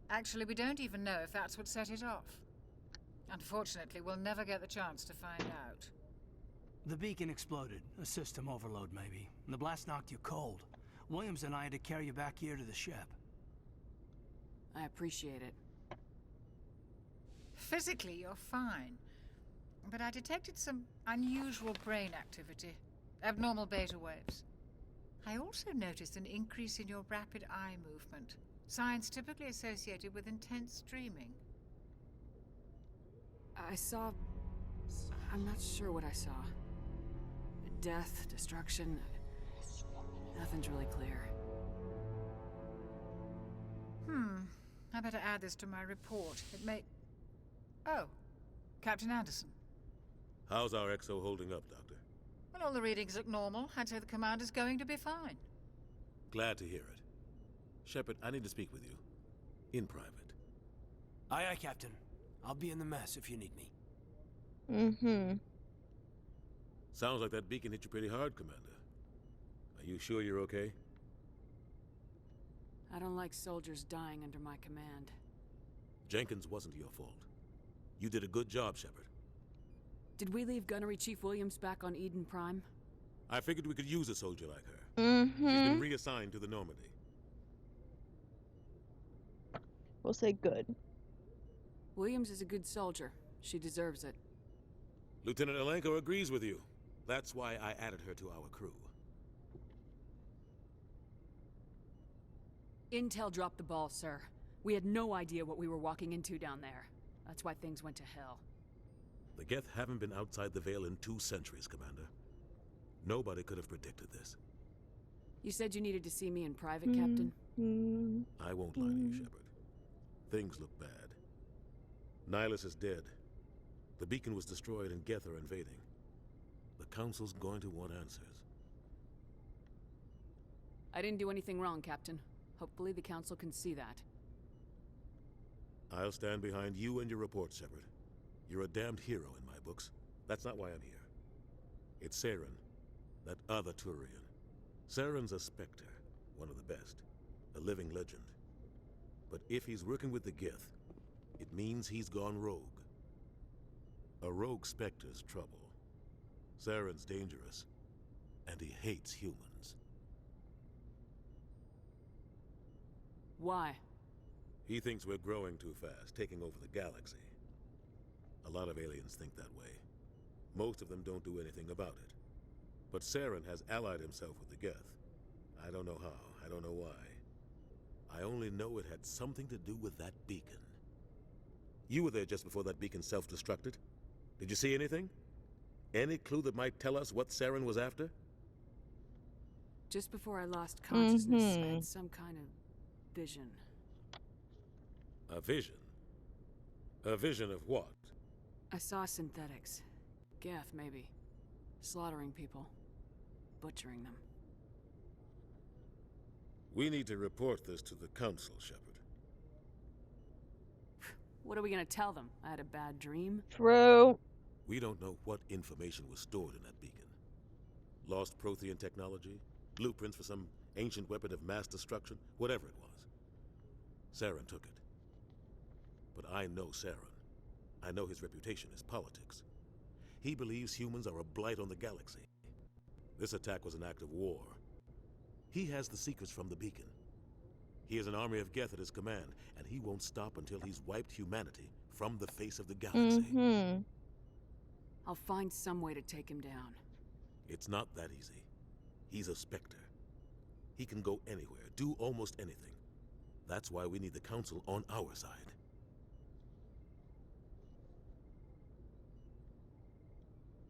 Actually, we don't even know if that's what set it off. Unfortunately, we'll never get the chance to find out. The beacon exploded. A system overload, maybe. The blast knocked you cold. Williams and I had to carry you back here to the ship. I appreciate it. Physically, you're fine. But I detected some unusual brain activity. Abnormal beta waves. I also noticed an increase in your rapid eye movement. Signs typically associated with intense dreaming. I saw... I'm not sure what I saw. Death, destruction... Nothing's really clear. I better add this to my report. It may... Oh, Captain Anderson. How's our XO holding up, Doctor? Well, all the readings look normal. I'd say the commander's going to be fine. Glad to hear it. Shepard, I need to speak with you. In private. Aye, aye, Captain. I'll be in the mess if you need me. Mm-hmm. Sounds like that beacon hit you pretty hard, Commander. Are you sure you're okay? I don't like soldiers dying under my command. Jenkins wasn't your fault. You did a good job, Shepard. Did we leave Gunnery Chief Williams back on Eden Prime? I figured we could use a soldier like her. Mm-hmm. She's been reassigned to the Normandy. We'll say good. Williams is a good soldier. She deserves it. Lieutenant Alenko agrees with you. That's why I added her to our crew. Intel dropped the ball, sir. We had no idea what we were walking into down there. That's why things went to hell. The Geth haven't been outside the Veil in 2 centuries, Commander. Nobody could have predicted this. You said you needed to see me in private, Captain? I won't lie to you, Shepard. Things look bad. Nihilus is dead. The beacon was destroyed and Geth are invading. The Council's going to want answers. I didn't do anything wrong, Captain. Hopefully the Council can see that. I'll stand behind you and your report, Shepard. You're a damned hero in my books. That's not why I'm here. It's Saren, that other Turian. Saren's a Spectre, one of the best, a living legend. But if he's working with the Geth, it means he's gone rogue. A rogue Spectre's trouble. Saren's dangerous, and he hates humans. Why? He thinks we're growing too fast, taking over the galaxy. A lot of aliens think that way. Most of them don't do anything about it. But Saren has allied himself with the Geth. I don't know how, I don't know why. I only know it had something to do with that beacon. You were there just before that beacon self-destructed. Did you see anything? Any clue that might tell us what Saren was after? Just before I lost consciousness, I had some kind of vision. A vision? A vision of what? I saw synthetics. Geth, maybe. Slaughtering people. Butchering them. We need to report this to the Council, Shepard. What are we gonna tell them? I had a bad dream? True. We don't know what information was stored in that beacon. Lost Prothean technology? Blueprints for some ancient weapon of mass destruction? Whatever it was. Saren took it. But I know Saren. I know his reputation is politics. He believes humans are a blight on the galaxy. This attack was an act of war. He has the secrets from the beacon. He has an army of Geth at his command, and he won't stop until he's wiped humanity from the face of the galaxy. I'll find some way to take him down. It's not that easy. He's a Spectre. He can go anywhere, do almost anything. That's why we need the Council on our side.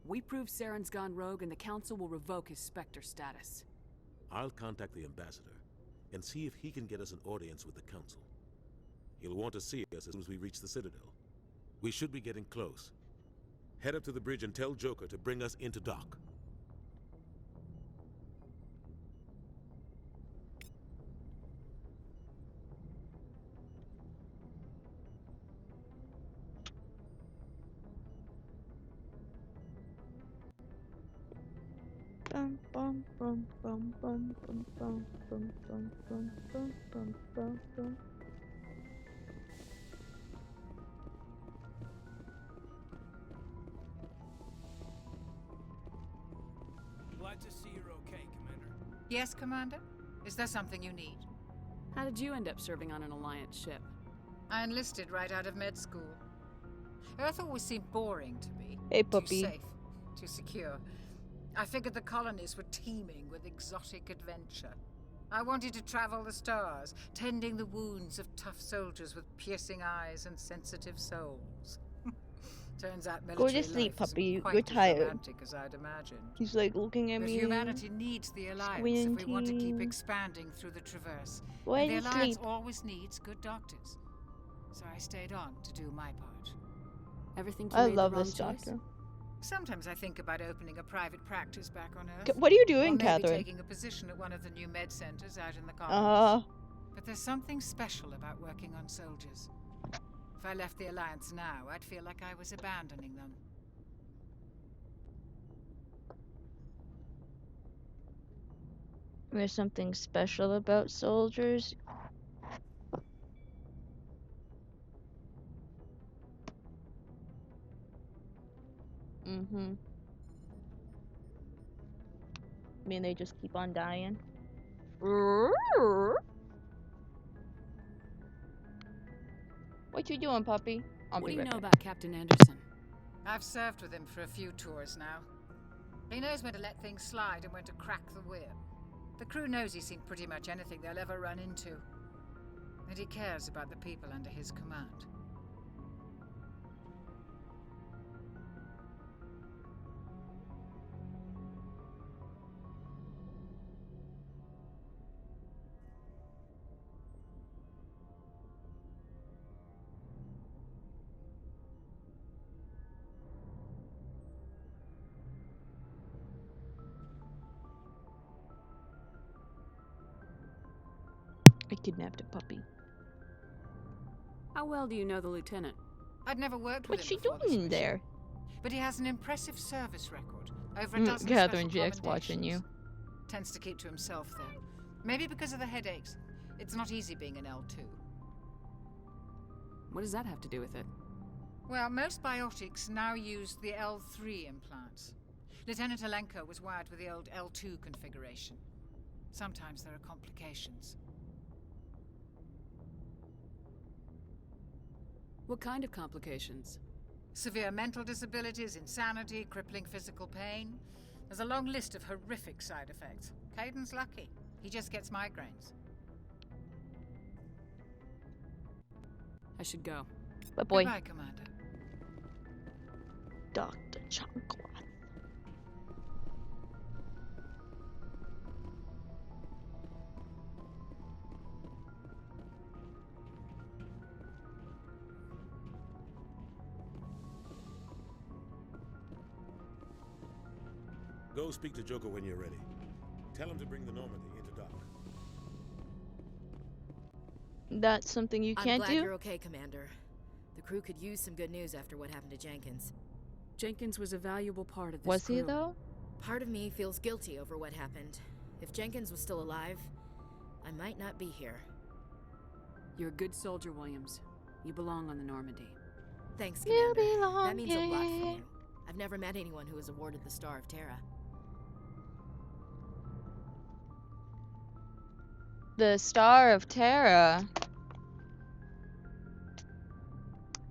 We prove Saren's gone rogue and the Council will revoke his Spectre status. I'll contact the Ambassador and see if he can get us an audience with the Council. He'll want to see us as soon as we reach the Citadel. We should be getting close. Head up to the bridge and tell Joker to bring us into dock. Bum, bum, bum, bum, bum, bum, bum, bum, bum, bum, bum, bum, bum, bum. Glad to see you're okay, Commander. Yes, Commander? Is there something you need? How did you end up serving on an Alliance ship? I enlisted right out of med school. Earth always seemed boring to me. Hey, puppy. Too safe, too secure. I figured the colonies were teeming with exotic adventure. I wanted to travel the stars, tending the wounds of tough soldiers with piercing eyes and sensitive souls. Turns out military Go to sleep, life puppy. isn't quite You're as tired. romantic as I'd imagined. He's like looking at But me. humanity needs the Alliance if we want to keep Squinting. expanding through the Traverse. Go And the ahead and Alliance sleep. always needs good doctors. So I stayed on to do my part. Ever think I love this doctor. Sometimes I think about opening a private practice back on Earth. What are you or doing, maybe Catherine? taking a position at one of the new med centers out in the colonies. But there's something special about working on soldiers. If I left the Alliance now, I'd feel like I was abandoning them. There's something special about soldiers. I mean, they just keep on dying. What you doing, puppy? I'll What be do you right know back. about Captain Anderson? I've served with him for a few tours now. He knows when to let things slide and when to crack the whip. The crew knows he's seen pretty much anything they'll ever run into. And he cares about the people under his command. I kidnapped a puppy. How well do you know the lieutenant? I'd never worked with What's him she before this doing mission, there? But he has an impressive service record. Over a dozen Catherine special GX watching you. Tends to keep to himself, though. Maybe because of the headaches. It's not easy being an L2. What does that have to do with it? Well, most biotics now use the L3 implants. Lieutenant Alenko was wired with the old L2 configuration. Sometimes there are complications. What kind of complications? Severe mental disabilities, insanity, crippling physical pain. There's a long list of horrific side effects. Caden's lucky. He just gets migraines. I should go. But boy. Goodbye, Commander. Dr. Chocolate. Go speak to Joker when you're ready. Tell him to bring the Normandy into dock. That's something you can't I'm do? glad you're okay, Commander. The crew could use some good news after what happened to Jenkins. Jenkins was a valuable part of this Was he, crew. though? Part of me feels guilty over what happened. If Jenkins was still alive, I might not be here. You're a good soldier, Williams. You belong on the Normandy. Thanks, You Commander. belong That means a lot from here. you. I've never met anyone who was awarded the Star of Terra. The Star of Terra.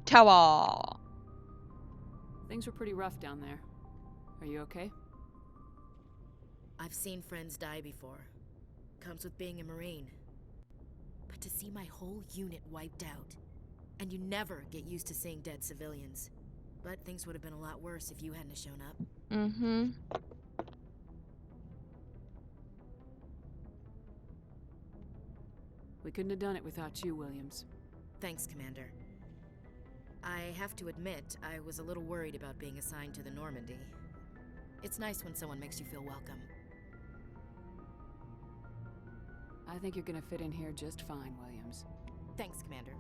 Tower. Things were pretty rough down there. Are you okay? I've seen friends die before. Comes with being a Marine. But to see my whole unit wiped out, and you never get used to seeing dead civilians. But things would have been a lot worse if you hadn't shown up. Mm-hmm. We couldn't have done it without you, Williams. Thanks, Commander. I have to admit, I was a little worried about being assigned to the Normandy. It's nice when someone makes you feel welcome. I think you're gonna fit in here just fine, Williams. Thanks, Commander.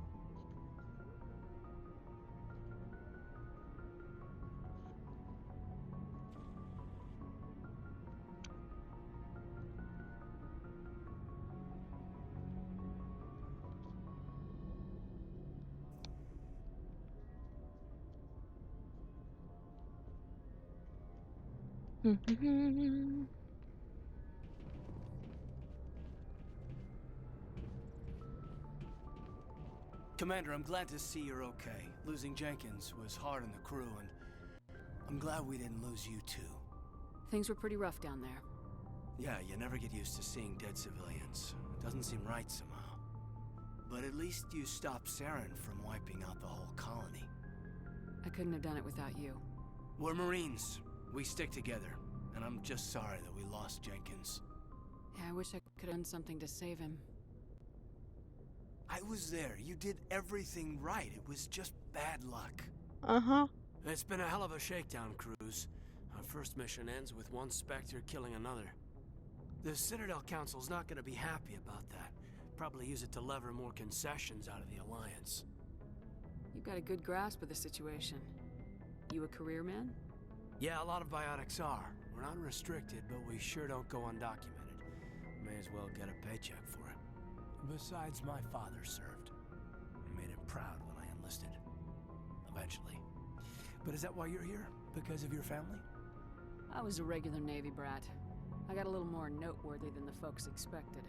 Commander, I'm glad to see you're okay. Losing Jenkins was hard on the crew, and I'm glad we didn't lose you too. Things were pretty rough down there. Yeah, you never get used to seeing dead civilians. It doesn't seem right somehow. But at least you stopped Saren from wiping out the whole colony. I couldn't have done it without you. We're Marines. We stick together. And I'm just sorry that we lost Jenkins. Yeah, I wish I could have done something to save him. I was there. You did everything right. It was just bad luck. Uh-huh. It's been a hell of a shakedown cruise. Our first mission ends with one Spectre killing another. The Citadel Council's not gonna be happy about that. Probably use it to lever more concessions out of the Alliance. You've got a good grasp of the situation. You a career man? Yeah, a lot of biotics are. We're not restricted, but we sure don't go undocumented. May as well get a paycheck for it. Besides, my father served. I made him proud when I enlisted. Eventually. But is that why you're here? Because of your family? I was a regular Navy brat. I got a little more noteworthy than the folks expected.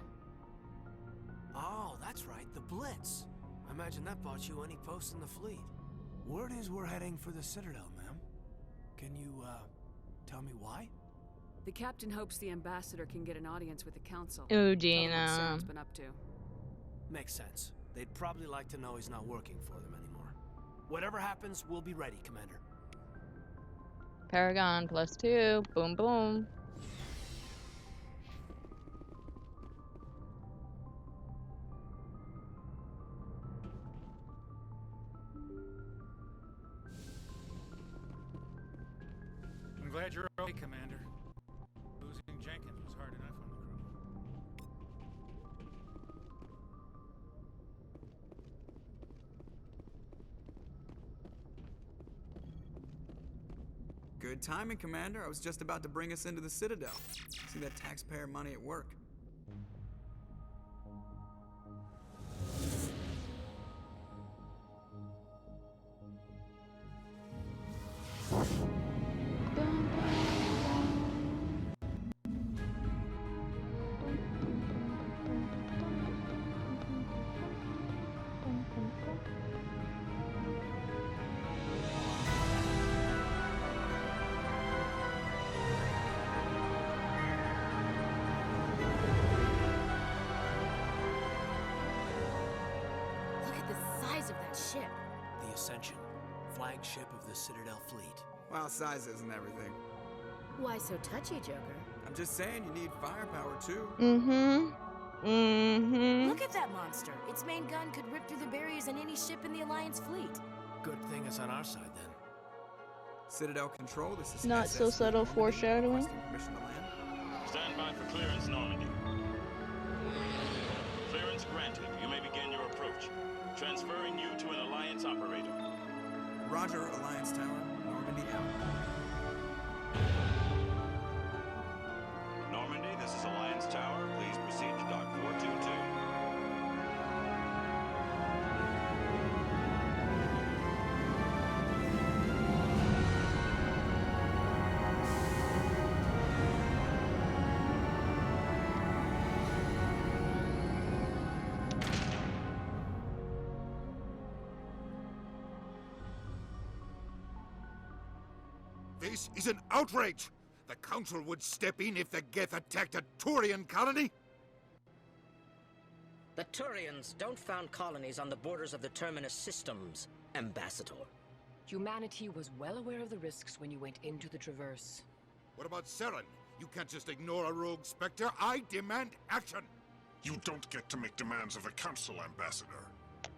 Oh, that's right, the Blitz. I imagine that bought you any post in the fleet. Word is we're heading for the Citadel, ma'am. Can you, tell me why? The captain hopes the ambassador can get an audience with the council. Ooh, Tell them Gina. what Saren's been up to. Makes sense. They'd probably like to know he's not working for them anymore. Whatever happens, we'll be ready, Commander. Paragon +2. Boom, boom. I'm glad you're okay, Commander. Losing Jenkins was hard enough on the crew. Good timing, Commander. I was just about to bring us into the Citadel. See that taxpayer money at work. Ship. The Ascension, flagship of the Citadel fleet. Well, size isn't everything. Why so touchy, Joker? I'm just saying you need firepower too. Look at that monster. Its main gun could rip through the barriers in any ship in the Alliance fleet. Good thing it's on our side, then. Citadel Control, this is Not so subtle foreshadowing. Permission to land. Stand by for clearance, Normandy. Clearance granted. You may begin your approach. Transferring you to an Alliance operator. Roger, Alliance Tower. Normandy out. Normandy, this is Alliance Tower. Please proceed to Dock 422. This is an outrage! The Council would step in if the Geth attacked a Turian colony? The Turians don't found colonies on the borders of the Terminus systems, Ambassador. Humanity was well aware of the risks when you went into the Traverse. What about Saren? You can't just ignore a rogue Spectre. I demand action! You don't get to make demands of the Council, Ambassador.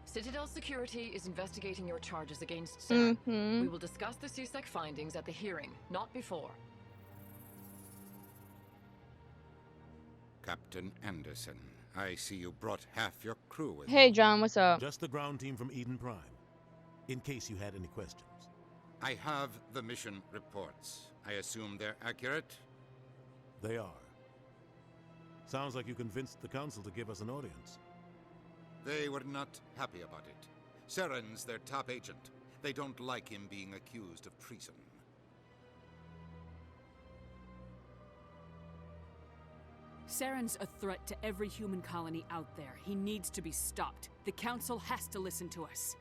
Citadel Security is investigating your charges against Saren. We will discuss the CSEC findings at the hearing, not before. Captain Anderson, I see you brought half your crew with you. Hey, John, what's up? Just the ground team from Eden Prime, in case you had any questions. I have the mission reports. I assume they're accurate? They are. Sounds like you convinced the Council to give us an audience. They were not happy about it. Saren's their top agent. They don't like him being accused of treason. Saren's a threat to every human colony out there. He needs to be stopped. The Council has to listen to us.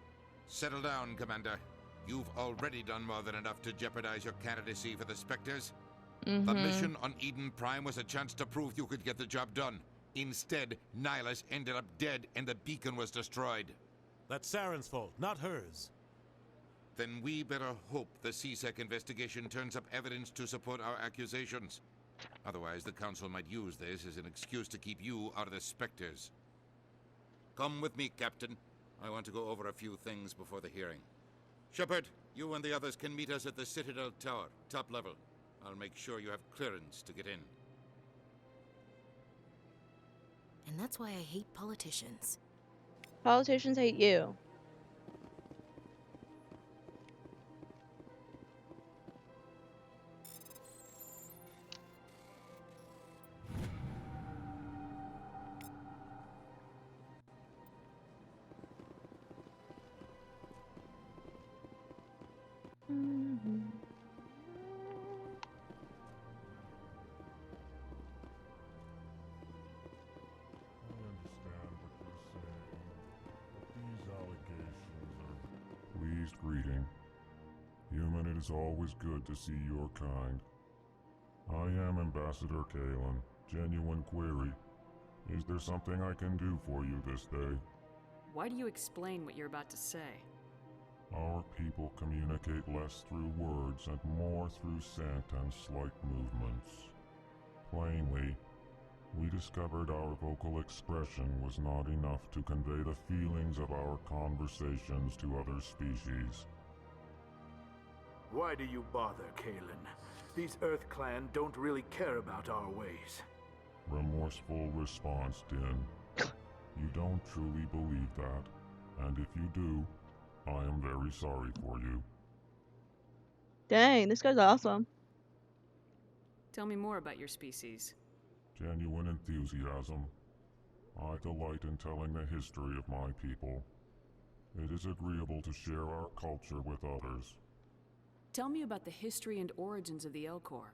Settle down, Commander. You've already done more than enough to jeopardize your candidacy for the Spectres. The mission on Eden Prime was a chance to prove you could get the job done. Instead, Nihilus ended up dead and the beacon was destroyed. That's Saren's fault, not hers. Then we better hope the CSEC investigation turns up evidence to support our accusations. Otherwise, the Council might use this as an excuse to keep you out of the Spectres. Come with me, Captain. I want to go over a few things before the hearing. Shepard, you and the others can meet us at the Citadel Tower, top level. I'll make sure you have clearance to get in. And that's why I hate politicians. Politicians hate you. Pleased greeting. Human, it is always good to see your kind. I am Ambassador Kalen. Genuine query. Is there something I can do for you this day? Why do you explain what you're about to say? Our people communicate less through words and more through scent and slight movements. Plainly, we discovered our vocal expression was not enough to convey the feelings of our conversations to other species. Why do you bother, Kalen? These Earth Clan don't really care about our ways. Remorseful response, Din. You don't truly believe that, and if you do, I am very sorry for you. Dang, this guy's awesome. Tell me more about your species. Genuine enthusiasm. I delight in telling the history of my people. It is agreeable to share our culture with others. Tell me about the history and origins of the Elcor.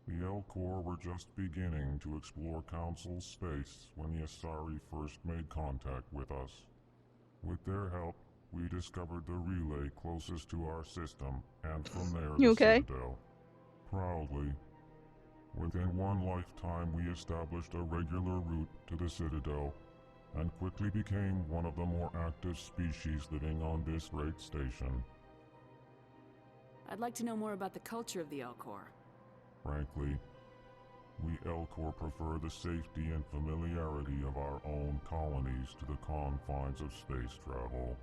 The Elcor were just beginning to explore Council space when the Asari first made contact with us. With their help, we discovered the relay closest to our system, and from there the Citadel. Proudly, within one lifetime we established a regular route to the Citadel, and quickly became one of the more active species living on this great station. I'd like to know more about the culture of the Elcor. Frankly, we Elcor prefer the safety and familiarity of our own colonies to the confines of space travel.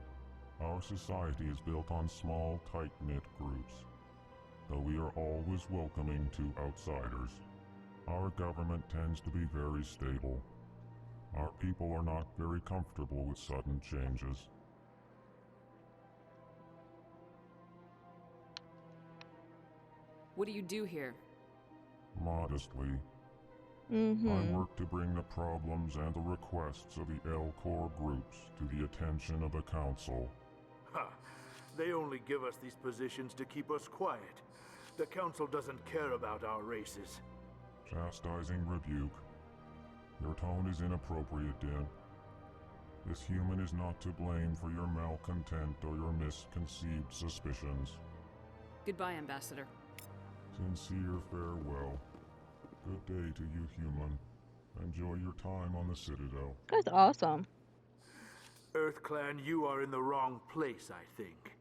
Our society is built on small, tight-knit groups, though we are always welcoming to outsiders. Our government tends to be very stable. Our people are not very comfortable with sudden changes. What do you do here? Modestly, I work to bring the problems and the requests of the L-Corps groups to the attention of the Council. Ha! They only give us these positions to keep us quiet. The Council doesn't care about our races. Chastising rebuke. Your tone is inappropriate, Din. This human is not to blame for your malcontent or your misconceived suspicions. Goodbye, Ambassador. Sincere farewell. Good day to you, human. Enjoy your time on the Citadel. That's awesome. EarthClan, you are in the wrong place, I think.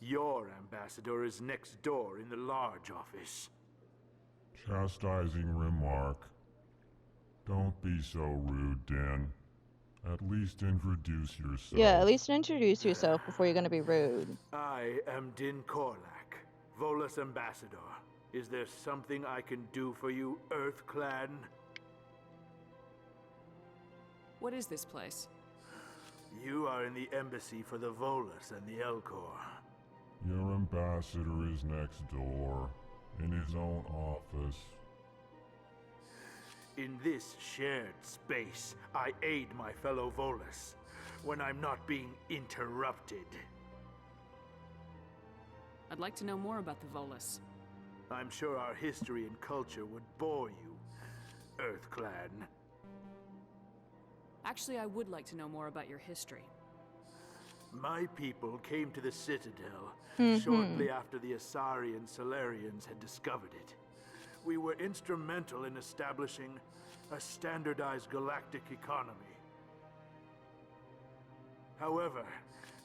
Your ambassador is next door in the large office. Chastising remark. Don't be so rude, Din. At least introduce yourself. Yeah, at least introduce yourself before you're gonna be rude. I am Din Korlak, Volus ambassador. Is there something I can do for you, EarthClan? What is this place? You are in the embassy for the Volus and the L-Corps. Your ambassador is next door, in his own office. In this shared space, I aid my fellow Volus when I'm not being interrupted. I'd like to know more about the Volus. I'm sure our history and culture would bore you, EarthClan. Actually, I would like to know more about your history. My people came to the Citadel shortly after the Asari and Solarians had discovered it. We were instrumental in establishing a standardized galactic economy. However,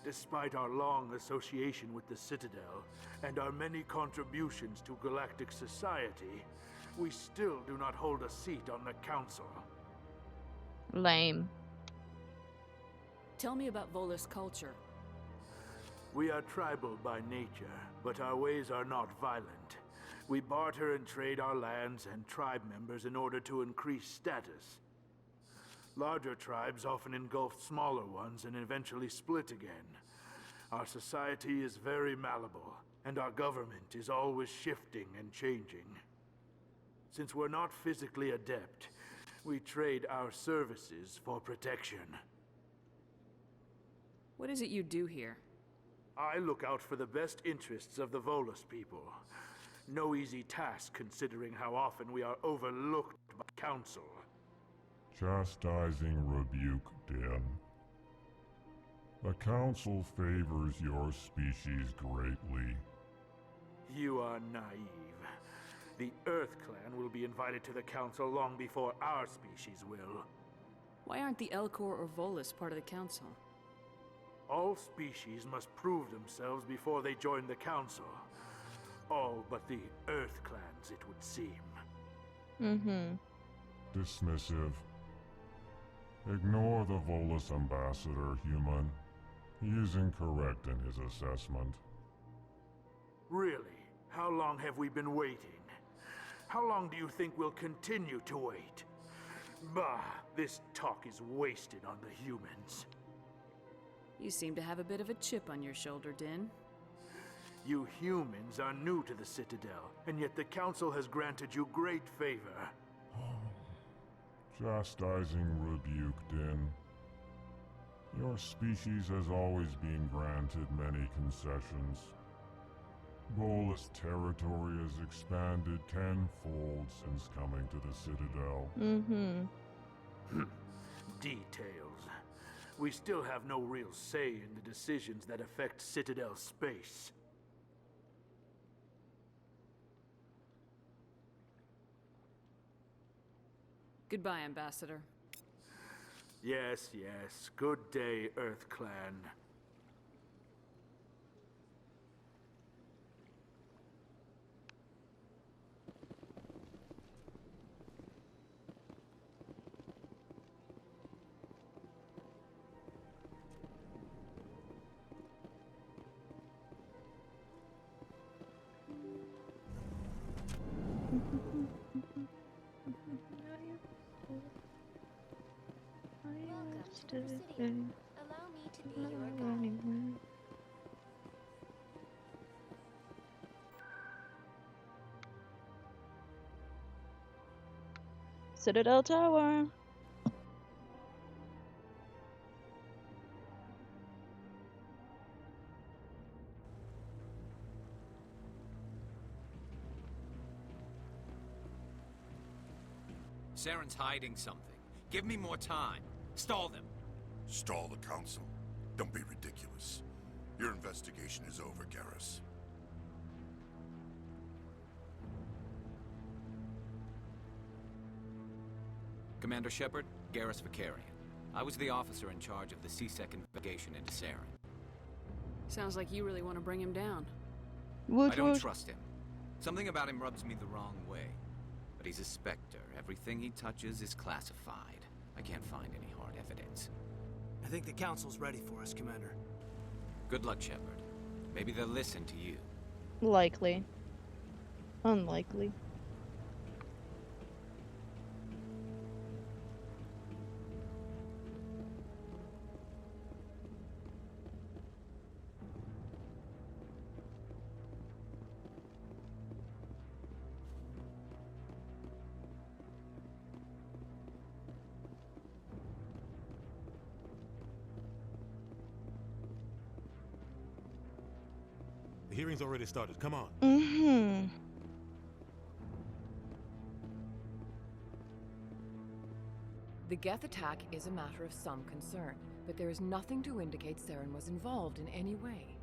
despite our long association with the Citadel and our many contributions to galactic society, we still do not hold a seat on the Council. Lame. Tell me about Volus culture. We are tribal by nature, but our ways are not violent. We barter and trade our lands and tribe members in order to increase status. Larger tribes often engulf smaller ones and eventually split again. Our society is very malleable, and our government is always shifting and changing. Since we're not physically adept, we trade our services for protection. What is it you do here? I look out for the best interests of the Volus people. No easy task considering how often we are overlooked by Council. Chastising rebuke, Din. The Council favors your species greatly. You are naive. The EarthClan will be invited to the Council long before our species will. Why aren't the L-Corps or Volus part of the Council? All species must prove themselves before they join the Council. All but the EarthClans, it would seem. Dismissive. Ignore the Volus ambassador, human. He is incorrect in his assessment. Really? How long have we been waiting? How long do you think we'll continue to wait? Bah, this talk is wasted on the humans. You seem to have a bit of a chip on your shoulder, Din. You humans are new to the Citadel, and yet the Council has granted you great favor. Chastising rebuke, Din. Your species has always been granted many concessions. Volus territory has expanded tenfold since coming to the Citadel. Details. We still have no real say in the decisions that affect Citadel space. Goodbye, Ambassador. Yes, yes. Good day, EarthClan. Allow me to be your guide. Citadel Tower. Saren's hiding something. Give me more time. Stall them. Stall the council? Don't be ridiculous. Your investigation is over, Garrus. Commander Shepard, Garrus Vakarian. I was the officer in charge of the C-Sec investigation into Saren. Sounds like you really want to bring him down. I don't trust him. Something about him rubs me the wrong way. But he's a Spectre. Everything he touches is classified. I can't find any hard evidence. I think the council's ready for us, Commander. Good luck, Shepard. Maybe they'll listen to you. Likely. Unlikely. The hearing's already started. Come on. The Geth attack is a matter of some concern, but there is nothing to indicate Saren was involved in any way.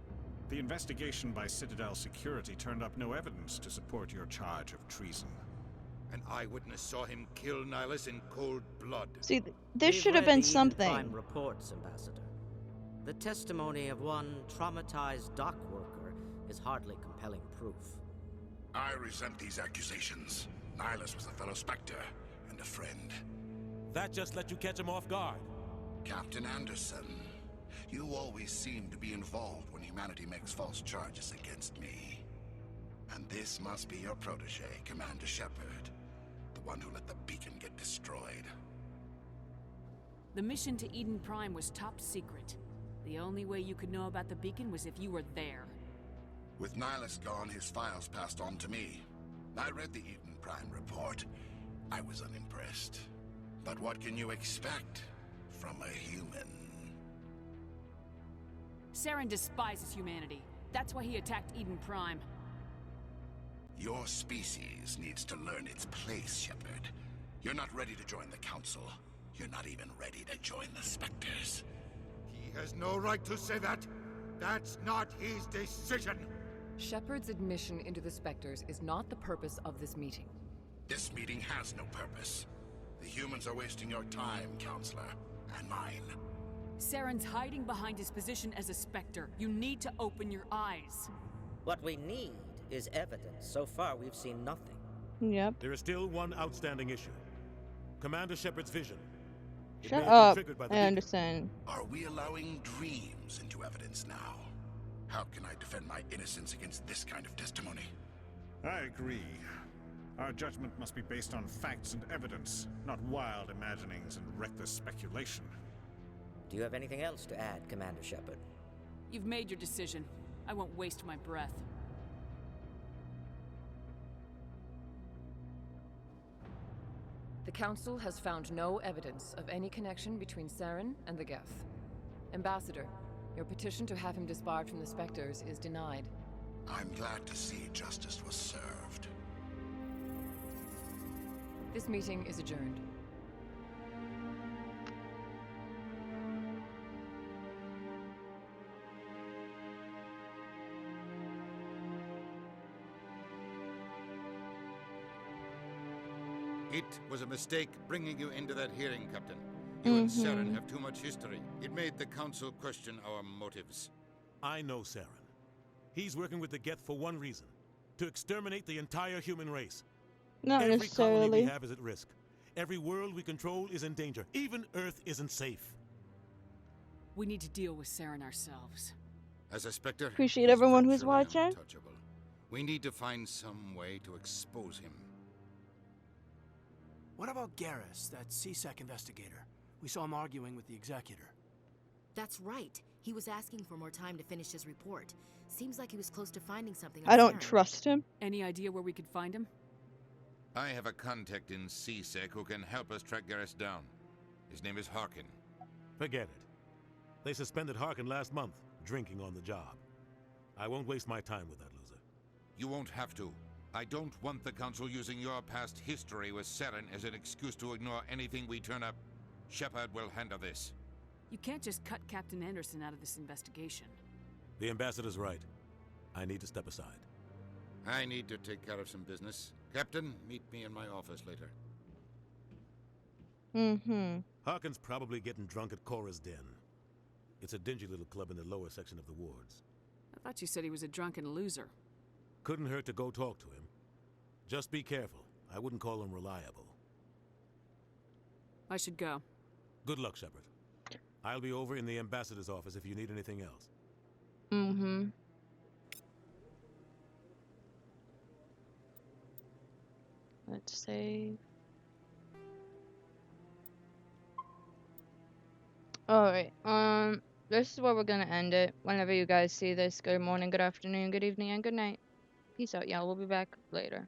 The investigation by Citadel Security turned up no evidence to support your charge of treason. An eyewitness saw him kill Nihilus in cold blood. See, there should have been something. Prime reports, Ambassador. The testimony of one traumatized dock worker is hardly compelling proof. I resent these accusations. Nihilus was a fellow Spectre and a friend. That just let you catch him off guard. Captain Anderson, you always seem to be involved when humanity makes false charges against me. And this must be your protege, Commander Shepard. The one who let the beacon get destroyed. The mission to Eden Prime was top secret. The only way you could know about the beacon was if you were there. With Nihilus gone, his files passed on to me. I read the Eden Prime report. I was unimpressed. But what can you expect from a human? Saren despises humanity. That's why he attacked Eden Prime. Your species needs to learn its place, Shepard. You're not ready to join the Council. You're not even ready to join the Spectres. He has no right to say that. That's not his decision. Shepard's admission into the Spectres is not the purpose of this meeting. This meeting has no purpose. The humans are wasting your time, Counselor, and mine. Saren's hiding behind his position as a Spectre. You need to open your eyes. What we need is evidence. So far, we've seen nothing. Yep. There is still one outstanding issue. Commander Shepard's vision. Shut up. I understand. Are we allowing dreams into evidence now? How can I defend my innocence against this kind of testimony? I agree. Our judgment must be based on facts and evidence, not wild imaginings and reckless speculation. Do you have anything else to add, Commander Shepard? You've made your decision. I won't waste my breath. The Council has found no evidence of any connection between Saren and the Geth. Ambassador, your petition to have him disbarred from the Spectres is denied. I'm glad to see justice was served. This meeting is adjourned. It was a mistake bringing you into that hearing, Captain. You and Saren have too much history. It made the Council question our motives. I know Saren. He's working with the Geth for one reason. To exterminate the entire human race. Not Every necessarily. colony we have is at risk. Every world we control is in danger. Even Earth isn't safe. We need to deal with Saren ourselves. As a Spectre, Appreciate he's everyone who's virtually watching. untouchable. We need to find some way to expose him. What about Garrus, that CSEC investigator? We saw him arguing with the executor. That's right. He was asking for more time to finish his report. Seems like he was close to finding something. I don't trust him. Any idea where we could find him? I have a contact in CSEC who can help us track Garrus down. His name is Harkin. Forget it. They suspended Harkin last month, drinking on the job. I won't waste my time with that loser. You won't have to. I don't want the Council using your past history with Saren as an excuse to ignore anything we turn up. Shepard will handle this. You can't just cut Captain Anderson out of this investigation. The ambassador's right. I need to step aside. I need to take care of some business. Captain, meet me in my office later. Harkin's probably getting drunk at Cora's Den. It's a dingy little club in the lower section of the wards. I thought you said he was a drunken loser. Couldn't hurt to go talk to him. Just be careful. I wouldn't call him reliable. I should go. Good luck, Shepard. I'll be over in the ambassador's office if you need anything else. Let's save. Alright, this is where we're gonna end it. Whenever you guys see this, good morning, good afternoon, good evening, and good night. Peace out, y'all. We'll be back later.